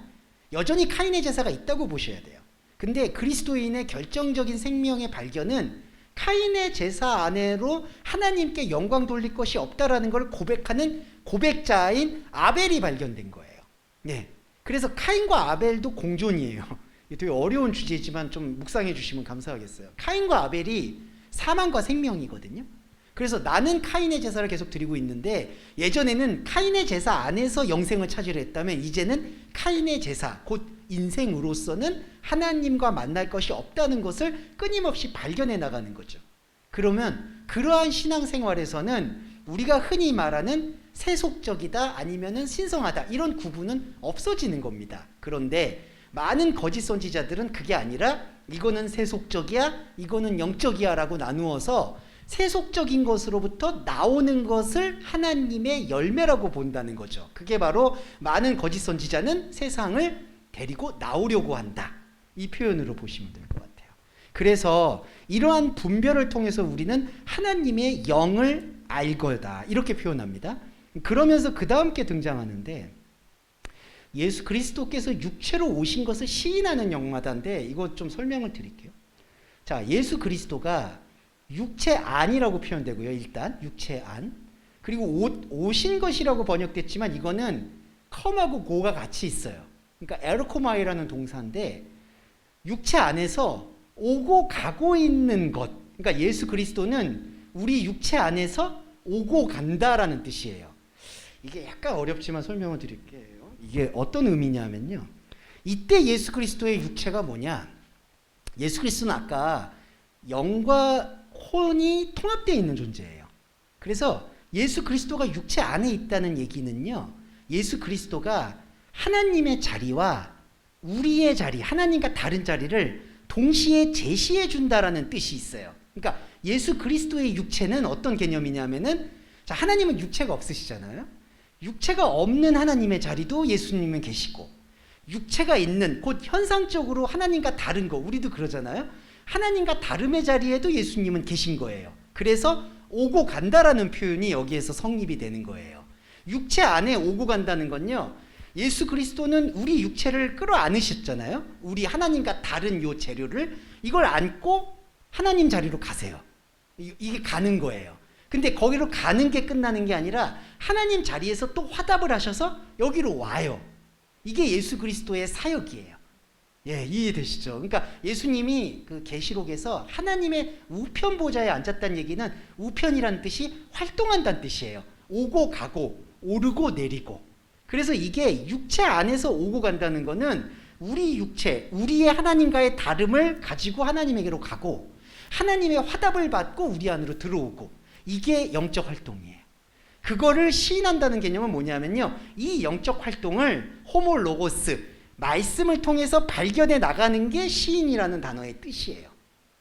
여전히 카인의 제사가 있다고 보셔야 돼요. 근데 그리스도인의 결정적인 생명의 발견은 카인의 제사 안으로 하나님께 영광 돌릴 것이 없다라는 걸 고백하는 고백자인 아벨이 발견된 거예요. 네. 그래서 카인과 아벨도 공존이에요. 되게 어려운 주제지만 좀 묵상해 주시면 감사하겠어요. 카인과 아벨이 사망과 생명이거든요. 그래서 나는 카인의 제사를 계속 드리고 있는데, 예전에는 카인의 제사 안에서 영생을 찾으려 했다면 이제는 카인의 제사, 곧 인생으로서는 하나님과 만날 것이 없다는 것을 끊임없이 발견해 나가는 거죠. 그러면 그러한 신앙생활에서는 우리가 흔히 말하는 세속적이다 아니면은 신성하다 이런 구분은 없어지는 겁니다. 그런데 많은 거짓 선지자들은 그게 아니라 이거는 세속적이야, 이거는 영적이야 라고 나누어서 세속적인 것으로부터 나오는 것을 하나님의 열매라고 본다는 거죠. 그게 바로 많은 거짓 선지자는 세상을 데리고 나오려고 한다, 이 표현으로 보시면 될 것 같아요. 그래서 이러한 분별을 통해서 우리는 하나님의 영을 알 거다, 이렇게 표현합니다. 그러면서 그 다음 게 등장하는데, 예수 그리스도께서 육체로 오신 것을 시인하는 영마다인데 이거 좀 설명을 드릴게요. 자, 예수 그리스도가 육체 안이라고 표현되고요. 일단 육체 안, 그리고 오신 것이라고 번역됐지만 이거는 컴하고 고가 같이 있어요. 그러니까 에르코마이라는 동사인데 육체 안에서 오고 가고 있는 것, 그러니까 예수 그리스도는 우리 육체 안에서 오고 간다라는 뜻이에요. 이게 약간 어렵지만 설명을 드릴게요. 이게 어떤 의미냐면요, 이때 예수 그리스도의 육체가 뭐냐, 예수 그리스도는 아까 영과 혼이 통합되어 있는 존재예요. 그래서 예수 그리스도가 육체 안에 있다는 얘기는요, 예수 그리스도가 하나님의 자리와 우리의 자리, 하나님과 다른 자리를 동시에 제시해 준다라는 뜻이 있어요. 그러니까 예수 그리스도의 육체는 어떤 개념이냐면은, 자, 하나님은 육체가 없으시잖아요. 육체가 없는 하나님의 자리도 예수님은 계시고, 육체가 있는, 곧 현상적으로 하나님과 다른 거, 우리도 그러잖아요. 하나님과 다름의 자리에도 예수님은 계신 거예요. 그래서 오고 간다라는 표현이 여기에서 성립이 되는 거예요. 육체 안에 오고 간다는 건요, 예수 그리스도는 우리 육체를 끌어안으셨잖아요. 우리 하나님과 다른 요 재료를, 이걸 안고 하나님 자리로 가세요. 이게 가는 거예요. 근데 거기로 가는 게 끝나는 게 아니라 하나님 자리에서 또 화답을 하셔서 여기로 와요. 이게 예수 그리스도의 사역이에요. 예, 이해되시죠? 그러니까 예수님이 그 계시록에서 하나님의 우편 보좌에 앉았다는 얘기는, 우편이라는 뜻이 활동한다는 뜻이에요. 오고 가고 오르고 내리고. 그래서 이게 육체 안에서 오고 간다는 거는 우리 육체, 우리의 하나님과의 다름을 가지고 하나님에게로 가고, 하나님의 화답을 받고 우리 안으로 들어오고, 이게 영적 활동이에요. 그거를 시인한다는 개념은 뭐냐면요, 이 영적 활동을 호모로고스, 말씀을 통해서 발견해 나가는 게 시인이라는 단어의 뜻이에요.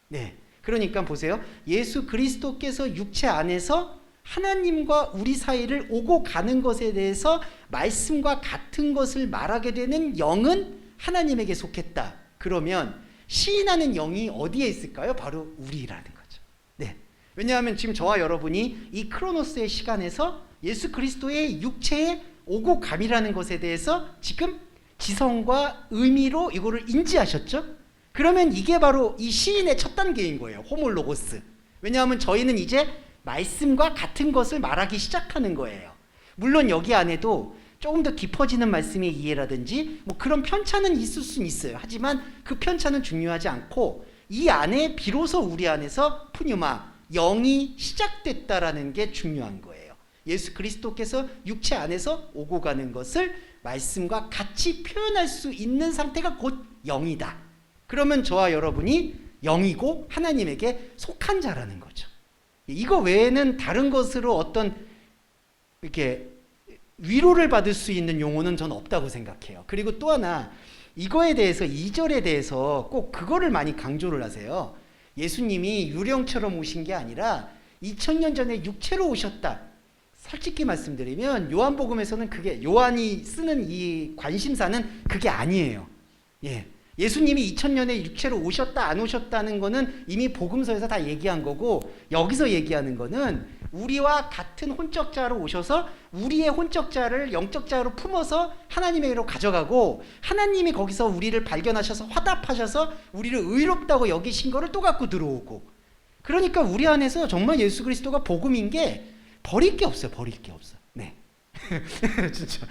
네, 그러니까 보세요. 예수 그리스도께서 육체 안에서 하나님과 우리 사이를 오고 가는 것에 대해서 말씀과 같은 것을 말하게 되는 영은 하나님에게 속했다. 그러면 시인하는 영이 어디에 있을까요? 바로 우리라는 거죠. 네, 왜냐하면 지금 저와 여러분이 이 크로노스의 시간에서 예수 그리스도의 육체의 오고 감이라는 것에 대해서 지금 지성과 의미로 이거를 인지하셨죠? 그러면 이게 바로 이 시인의 첫 단계인 거예요. 호몰로고스. 왜냐하면 저희는 이제 말씀과 같은 것을 말하기 시작하는 거예요. 물론 여기 안에도 조금 더 깊어지는 말씀의 이해라든지 뭐 그런 편차는 있을 수는 있어요. 하지만 그 편차는 중요하지 않고 이 안에 비로소 우리 안에서 푸뉴마, 영이 시작됐다라는 게 중요한 거예요. 예수 그리스도께서 육체 안에서 오고 가는 것을 말씀과 같이 표현할 수 있는 상태가 곧 영이다. 그러면 저와 여러분이 영이고 하나님에게 속한 자라는 거죠. 이거 외에는 다른 것으로 어떤 이렇게 위로를 받을 수 있는 용어는 전 없다고 생각해요. 그리고 또 하나, 이거에 대해서 2절에 대해서 꼭 그거를 많이 강조를 하세요. 예수님이 유령처럼 오신 게 아니라 2000년 전에 육체로 오셨다. 솔직히 말씀드리면 요한복음에서는 그게, 요한이 쓰는 이 관심사는 그게 아니에요. 예수님이 2000년에 육체로 오셨다 안 오셨다는 거는 이미 복음서에서 다 얘기한 거고, 여기서 얘기하는 거는 우리와 같은 혼적자로 오셔서 우리의 혼적자를 영적자로 품어서 하나님에게로 가져가고, 하나님이 거기서 우리를 발견하셔서 화답하셔서 우리를 의롭다고 여기신 거를 또 갖고 들어오고, 그러니까 우리 안에서 정말 예수 그리스도가 복음인 게 버릴 게 없어요. 버릴 게 없어. 네. 진짜.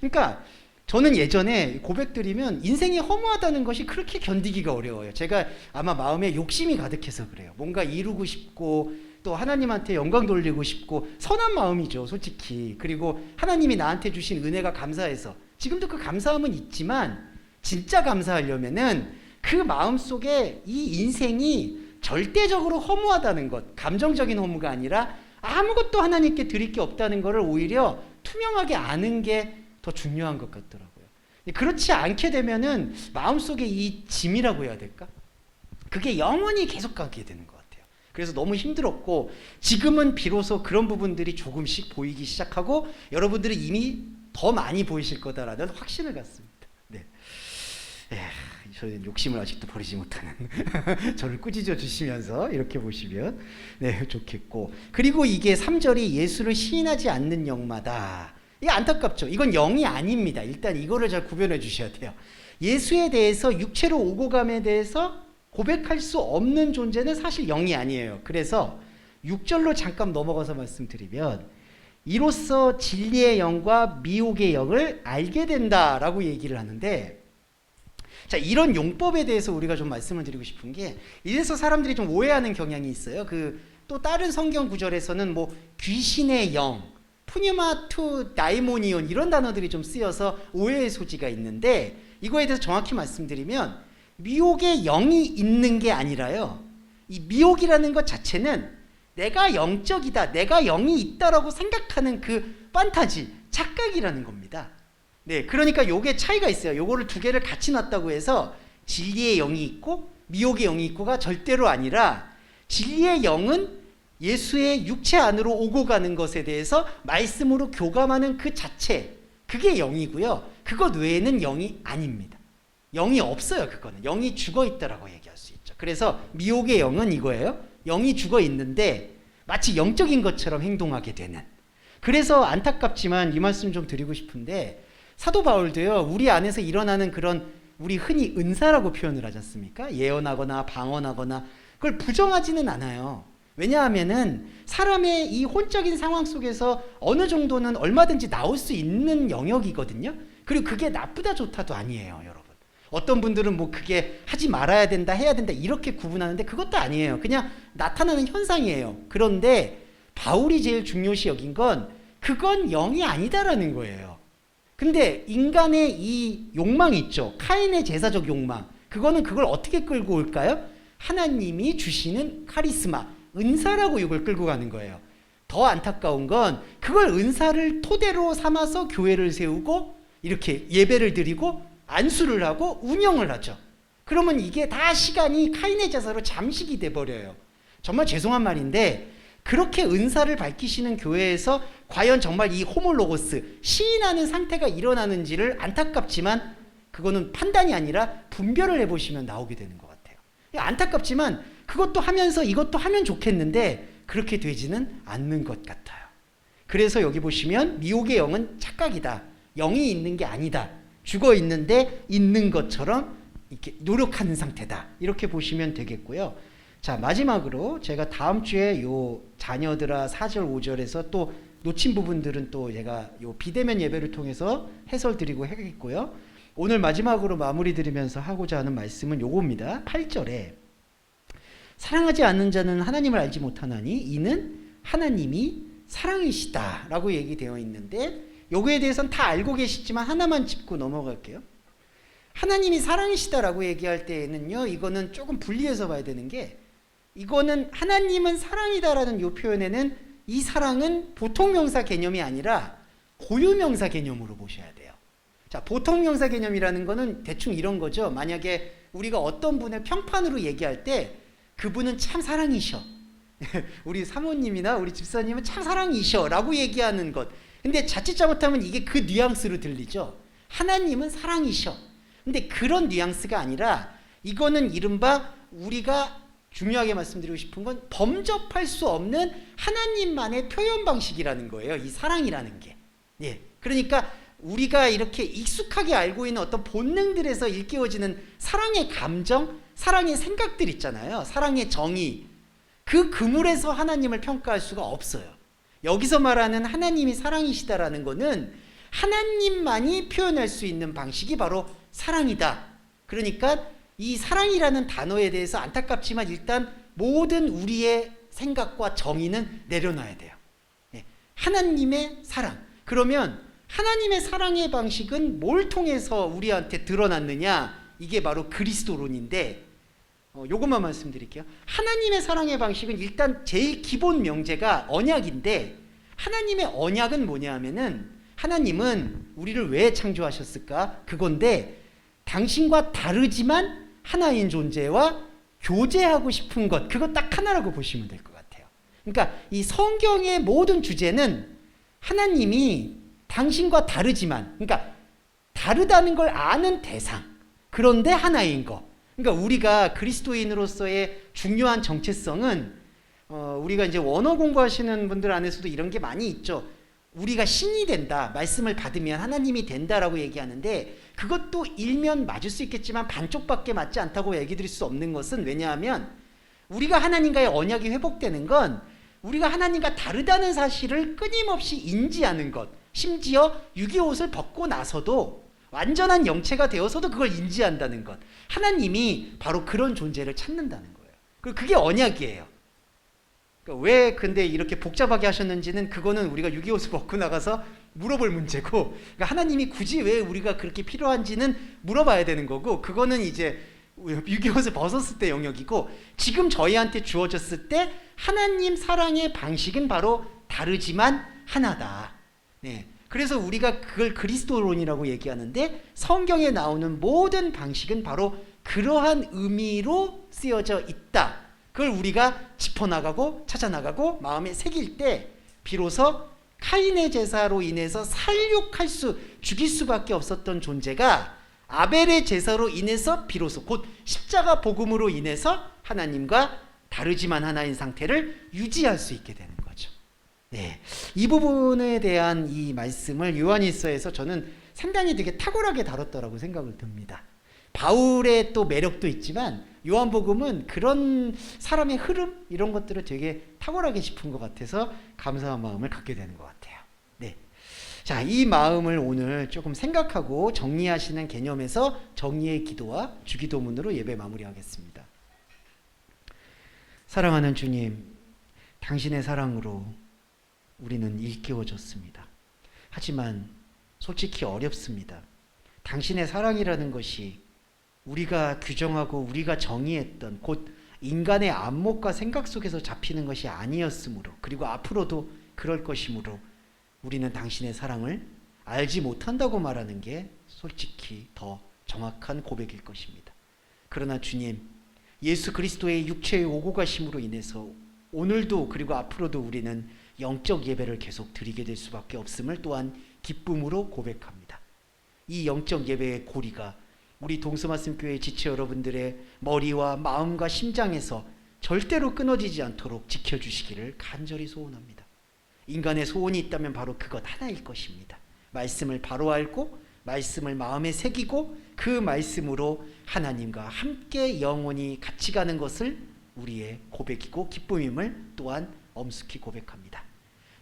그러니까 저는 예전에 고백드리면 인생이 허무하다는 것이 그렇게 견디기가 어려워요. 제가 아마 마음에 욕심이 가득해서 그래요. 뭔가 이루고 싶고 또 하나님한테 영광 돌리고 싶고, 선한 마음이죠, 솔직히. 그리고 하나님이 나한테 주신 은혜가 감사해서 지금도 그 감사함은 있지만, 진짜 감사하려면은 그 마음 속에 이 인생이 절대적으로 허무하다는 것, 감정적인 허무가 아니라 아무것도 하나님께 드릴 게 없다는 것을 오히려 투명하게 아는 게 더 중요한 것 같더라고요. 그렇지 않게 되면은 마음속에 이 짐이라고 해야 될까? 그게 영원히 계속 가게 되는 것 같아요. 그래서 너무 힘들었고, 지금은 비로소 그런 부분들이 조금씩 보이기 시작하고 여러분들이 이미 더 많이 보이실 거다라는 확신을 갖습니다. 네. 저는 욕심을 아직도 버리지 못하는 저를 꾸짖어 주시면서 이렇게 보시면 좋겠고, 그리고 이게 3절이 예수를 시인하지 않는 영마다, 이게 안타깝죠. 이건 영이 아닙니다. 일단 이거를 잘 구별해 주셔야 돼요. 예수에 대해서 육체로 오고 감에 대해서 고백할 수 없는 존재는 사실 영이 아니에요. 그래서 6절로 잠깐 넘어가서 말씀드리면, 이로써 진리의 영과 미혹의 영을 알게 된다라고 얘기를 하는데, 자, 이런 용법에 대해서 우리가 좀 말씀을 드리고 싶은 게, 이래서 사람들이 좀 오해하는 경향이 있어요. 또 다른 성경 구절에서는 뭐 귀신의 영, 푸뉴마투 다이모니온 이런 단어들이 좀 쓰여서 오해의 소지가 있는데, 이거에 대해서 정확히 말씀드리면 미혹의 영이 있는 게 아니라요, 이 미혹이라는 것 자체는 내가 영적이다, 내가 영이 있다라고 생각하는 그 판타지, 착각이라는 겁니다. 그러니까 요게 차이가 있어요. 요거를 두 개를 같이 놨다고 해서 진리의 영이 있고 미혹의 영이 있고가 절대로 아니라, 진리의 영은 예수의 육체 안으로 오고 가는 것에 대해서 말씀으로 교감하는 그 자체, 그게 영이고요. 그것 외에는 영이 아닙니다. 영이 없어요. 그거는 영이 죽어 있다라고 얘기할 수 있죠. 그래서 미혹의 영은 이거예요. 영이 죽어 있는데 마치 영적인 것처럼 행동하게 되는. 그래서 안타깝지만 이 말씀 좀 드리고 싶은데, 사도 바울도요, 우리 안에서 일어나는 그런, 우리 흔히 은사라고 표현을 하지 않습니까? 예언하거나 방언하거나, 그걸 부정하지는 않아요. 왜냐하면은 사람의 이 혼적인 상황 속에서 어느 정도는 얼마든지 나올 수 있는 영역이거든요. 그리고 그게 나쁘다 좋다도 아니에요, 여러분. 어떤 분들은 뭐 그게 하지 말아야 된다, 해야 된다 이렇게 구분하는데 그것도 아니에요. 그냥 나타나는 현상이에요. 그런데 바울이 제일 중요시 여긴 건, 그건 영이 아니다라는 거예요. 근데 인간의 이 욕망이 있죠. 카인의 제사적 욕망. 그거는 그걸 어떻게 끌고 올까요? 하나님이 주시는 카리스마, 은사라고 이걸 끌고 가는 거예요. 더 안타까운 건 그걸 은사를 토대로 삼아서 교회를 세우고 이렇게 예배를 드리고 안수를 하고 운영을 하죠. 그러면 이게 다 시간이 카인의 제사로 잠식이 돼버려요. 정말 죄송한 말인데, 그렇게 은사를 밝히시는 교회에서 과연 정말 이 호몰로고스, 시인하는 상태가 일어나는지를 안타깝지만 그거는 판단이 아니라 분별을 해보시면 나오게 되는 것 같아요. 안타깝지만 그것도 하면서 이것도 하면 좋겠는데 그렇게 되지는 않는 것 같아요. 그래서 여기 보시면 미혹의 영은 착각이다. 영이 있는 게 아니다. 죽어 있는데 있는 것처럼 이렇게 노력하는 상태다. 이렇게 보시면 되겠고요. 자, 마지막으로 제가 다음 주에 요 자녀들아 4절 5절에서 또 놓친 부분들은 또 제가 요 비대면 예배를 통해서 해설 드리고 하겠고요. 오늘 마지막으로 마무리 드리면서 하고자 하는 말씀은 요겁니다. 8절에 사랑하지 않는 자는 하나님을 알지 못하나니 이는 하나님이 사랑이시다 라고 얘기되어 있는데, 요거에 대해서는 다 알고 계시지만 하나만 짚고 넘어갈게요. 하나님이 사랑이시다라고 얘기할 때에는요, 이거는 조금 분리해서 봐야 되는 게, 이거는 하나님은 사랑이다라는 이 표현에는 이 사랑은 보통 명사 개념이 아니라 고유 명사 개념으로 보셔야 돼요. 자, 보통 명사 개념이라는 거는 대충 이런 거죠. 만약에 우리가 어떤 분을 평판으로 얘기할 때 그분은 참 사랑이셔. 우리 사모님이나 우리 집사님은 참 사랑이셔 라고 얘기하는 것. 근데 자칫 잘못하면 이게 그 뉘앙스로 들리죠. 하나님은 사랑이셔. 근데 그런 뉘앙스가 아니라 이거는 이른바 우리가 중요하게 말씀드리고 싶은 건 범접할 수 없는 하나님만의 표현 방식이라는 거예요. 이 사랑이라는 게. 예. 그러니까 우리가 이렇게 익숙하게 알고 있는 어떤 본능들에서 일깨워지는 사랑의 감정, 사랑의 생각들 있잖아요. 사랑의 정의. 그 그물에서 하나님을 평가할 수가 없어요. 여기서 말하는 하나님이 사랑이시다라는 거는 하나님만이 표현할 수 있는 방식이 바로 사랑이다. 그러니까 이 사랑이라는 단어에 대해서 안타깝지만 일단 모든 우리의 생각과 정의는 내려놔야 돼요. 네. 하나님의 사랑. 그러면 하나님의 사랑의 방식은 뭘 통해서 우리한테 드러났느냐? 이게 바로 그리스도론인데, 요것만 말씀드릴게요. 하나님의 사랑의 방식은 일단 제일 기본 명제가 언약인데, 하나님의 언약은 뭐냐 하면은 하나님은 우리를 왜 창조하셨을까? 그건데 당신과 다르지만 하나인 존재와 교제하고 싶은 것, 그거 딱 하나라고 보시면 될 것 같아요. 그러니까 이 성경의 모든 주제는 하나님이 당신과 다르지만, 그러니까 다르다는 걸 아는 대상, 그런데 하나인 거. 그러니까 우리가 그리스도인으로서의 중요한 정체성은 우리가 이제 원어 공부하시는 분들 안에서도 이런 게 많이 있죠. 우리가 신이 된다, 말씀을 받으면 하나님이 된다라고 얘기하는데, 그것도 일면 맞을 수 있겠지만 반쪽밖에 맞지 않다고 얘기 드릴 수 없는 것은, 왜냐하면 우리가 하나님과의 언약이 회복되는 건 우리가 하나님과 다르다는 사실을 끊임없이 인지하는 것, 심지어 유기옷을 벗고 나서도 완전한 영체가 되어서도 그걸 인지한다는 것, 하나님이 바로 그런 존재를 찾는다는 거예요. 그리고 그게 언약이에요. 그러니까 왜 근데 이렇게 복잡하게 하셨는지는 그거는 우리가 유기옷을 벗고 나가서 물어볼 문제고, 그러니까 하나님이 굳이 왜 우리가 그렇게 필요한지는 물어봐야 되는 거고, 그거는 이제 유기옷을 벗었을 때 영역이고, 지금 저희한테 주어졌을 때 하나님 사랑의 방식은 바로 다르지만 하나다. 네. 그래서 우리가 그걸 그리스도론이라고 얘기하는데, 성경에 나오는 모든 방식은 바로 그러한 의미로 쓰여져 있다. 그걸 우리가 짚어나가고 찾아나가고 마음에 새길 때 비로소 카인의 제사로 인해서 죽일 수밖에 없었던 존재가 아벨의 제사로 인해서 비로소 곧 십자가 복음으로 인해서 하나님과 다르지만 하나인 상태를 유지할 수 있게 되는 거죠. 네, 이 부분에 대한 이 말씀을 요한일서에서 저는 상당히 되게 탁월하게 다뤘다라고 생각을 듭니다. 바울의 또 매력도 있지만 요한복음은 그런 사람의 흐름, 이런 것들을 되게 탁월하게 짚은 것 같아서 감사한 마음을 갖게 되는 것 같아요. 네. 자, 이 마음을 오늘 조금 생각하고 정리하시는 개념에서 정리의 기도와 주기도문으로 예배 마무리하겠습니다. 사랑하는 주님, 당신의 사랑으로 우리는 일깨워졌습니다. 하지만 솔직히 어렵습니다. 당신의 사랑이라는 것이 우리가 규정하고 우리가 정의했던 곧 인간의 안목과 생각 속에서 잡히는 것이 아니었으므로, 그리고 앞으로도 그럴 것이므로 우리는 당신의 사랑을 알지 못한다고 말하는 게 솔직히 더 정확한 고백일 것입니다. 그러나 주님, 예수 그리스도의 육체의 오고 가심으로 인해서 오늘도 그리고 앞으로도 우리는 영적 예배를 계속 드리게 될 수밖에 없음을 또한 기쁨으로 고백합니다. 이 영적 예배의 고리가 우리 동서말씀교회 지체 여러분들의 머리와 마음과 심장에서 절대로 끊어지지 않도록 지켜주시기를 간절히 소원합니다. 인간의 소원이 있다면 바로 그것 하나일 것입니다. 말씀을 바로 알고 말씀을 마음에 새기고 그 말씀으로 하나님과 함께 영원히 같이 가는 것을 우리의 고백이고 기쁨임을 또한 엄숙히 고백합니다.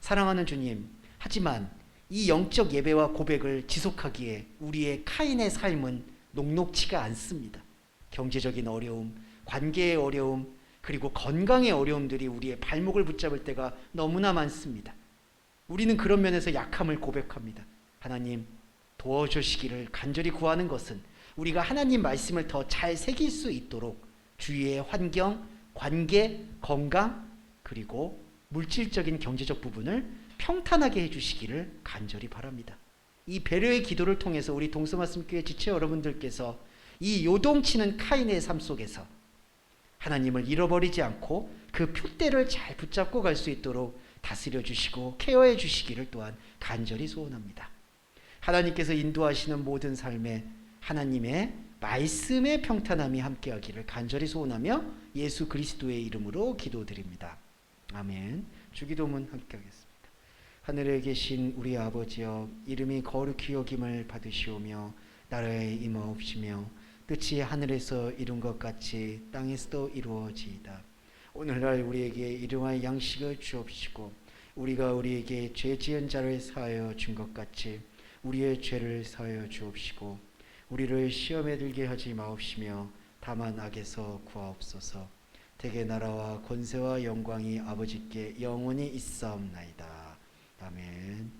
사랑하는 주님, 하지만 이 영적 예배와 고백을 지속하기에 우리의 카인의 삶은 녹록치가 않습니다. 경제적인 어려움, 관계의 어려움, 그리고 건강의 어려움들이 우리의 발목을 붙잡을 때가 너무나 많습니다. 우리는 그런 면에서 약함을 고백합니다. 하나님, 도와주시기를 간절히 구하는 것은 우리가 하나님 말씀을 더 잘 새길 수 있도록 주위의 환경, 관계, 건강, 그리고 물질적인 경제적 부분을 평탄하게 해주시기를 간절히 바랍니다. 이 배려의 기도를 통해서 우리 동서말씀교회 지체 여러분들께서 이 요동치는 카인의 삶 속에서 하나님을 잃어버리지 않고 그 표대를 잘 붙잡고 갈 수 있도록 다스려 주시고 케어해 주시기를 또한 간절히 소원합니다. 하나님께서 인도하시는 모든 삶에 하나님의 말씀의 평탄함이 함께하기를 간절히 소원하며 예수 그리스도의 이름으로 기도드립니다. 아멘. 주기도문 함께하겠습니다. 하늘에 계신 우리 아버지여, 이름이 거룩히 여김을 받으시오며 나라에 임하옵시며 뜻이 하늘에서 이룬 것 같이 땅에서도 이루어지이다. 오늘날 우리에게 일용할 양식을 주옵시고 우리가 우리에게 죄 지은 자를 사하여 준 것 같이 우리의 죄를 사하여 주옵시고 우리를 시험에 들게 하지 마옵시며 다만 악에서 구하옵소서. 대개 나라와 권세와 영광이 아버지께 영원히 있사옵나이다. 아멘.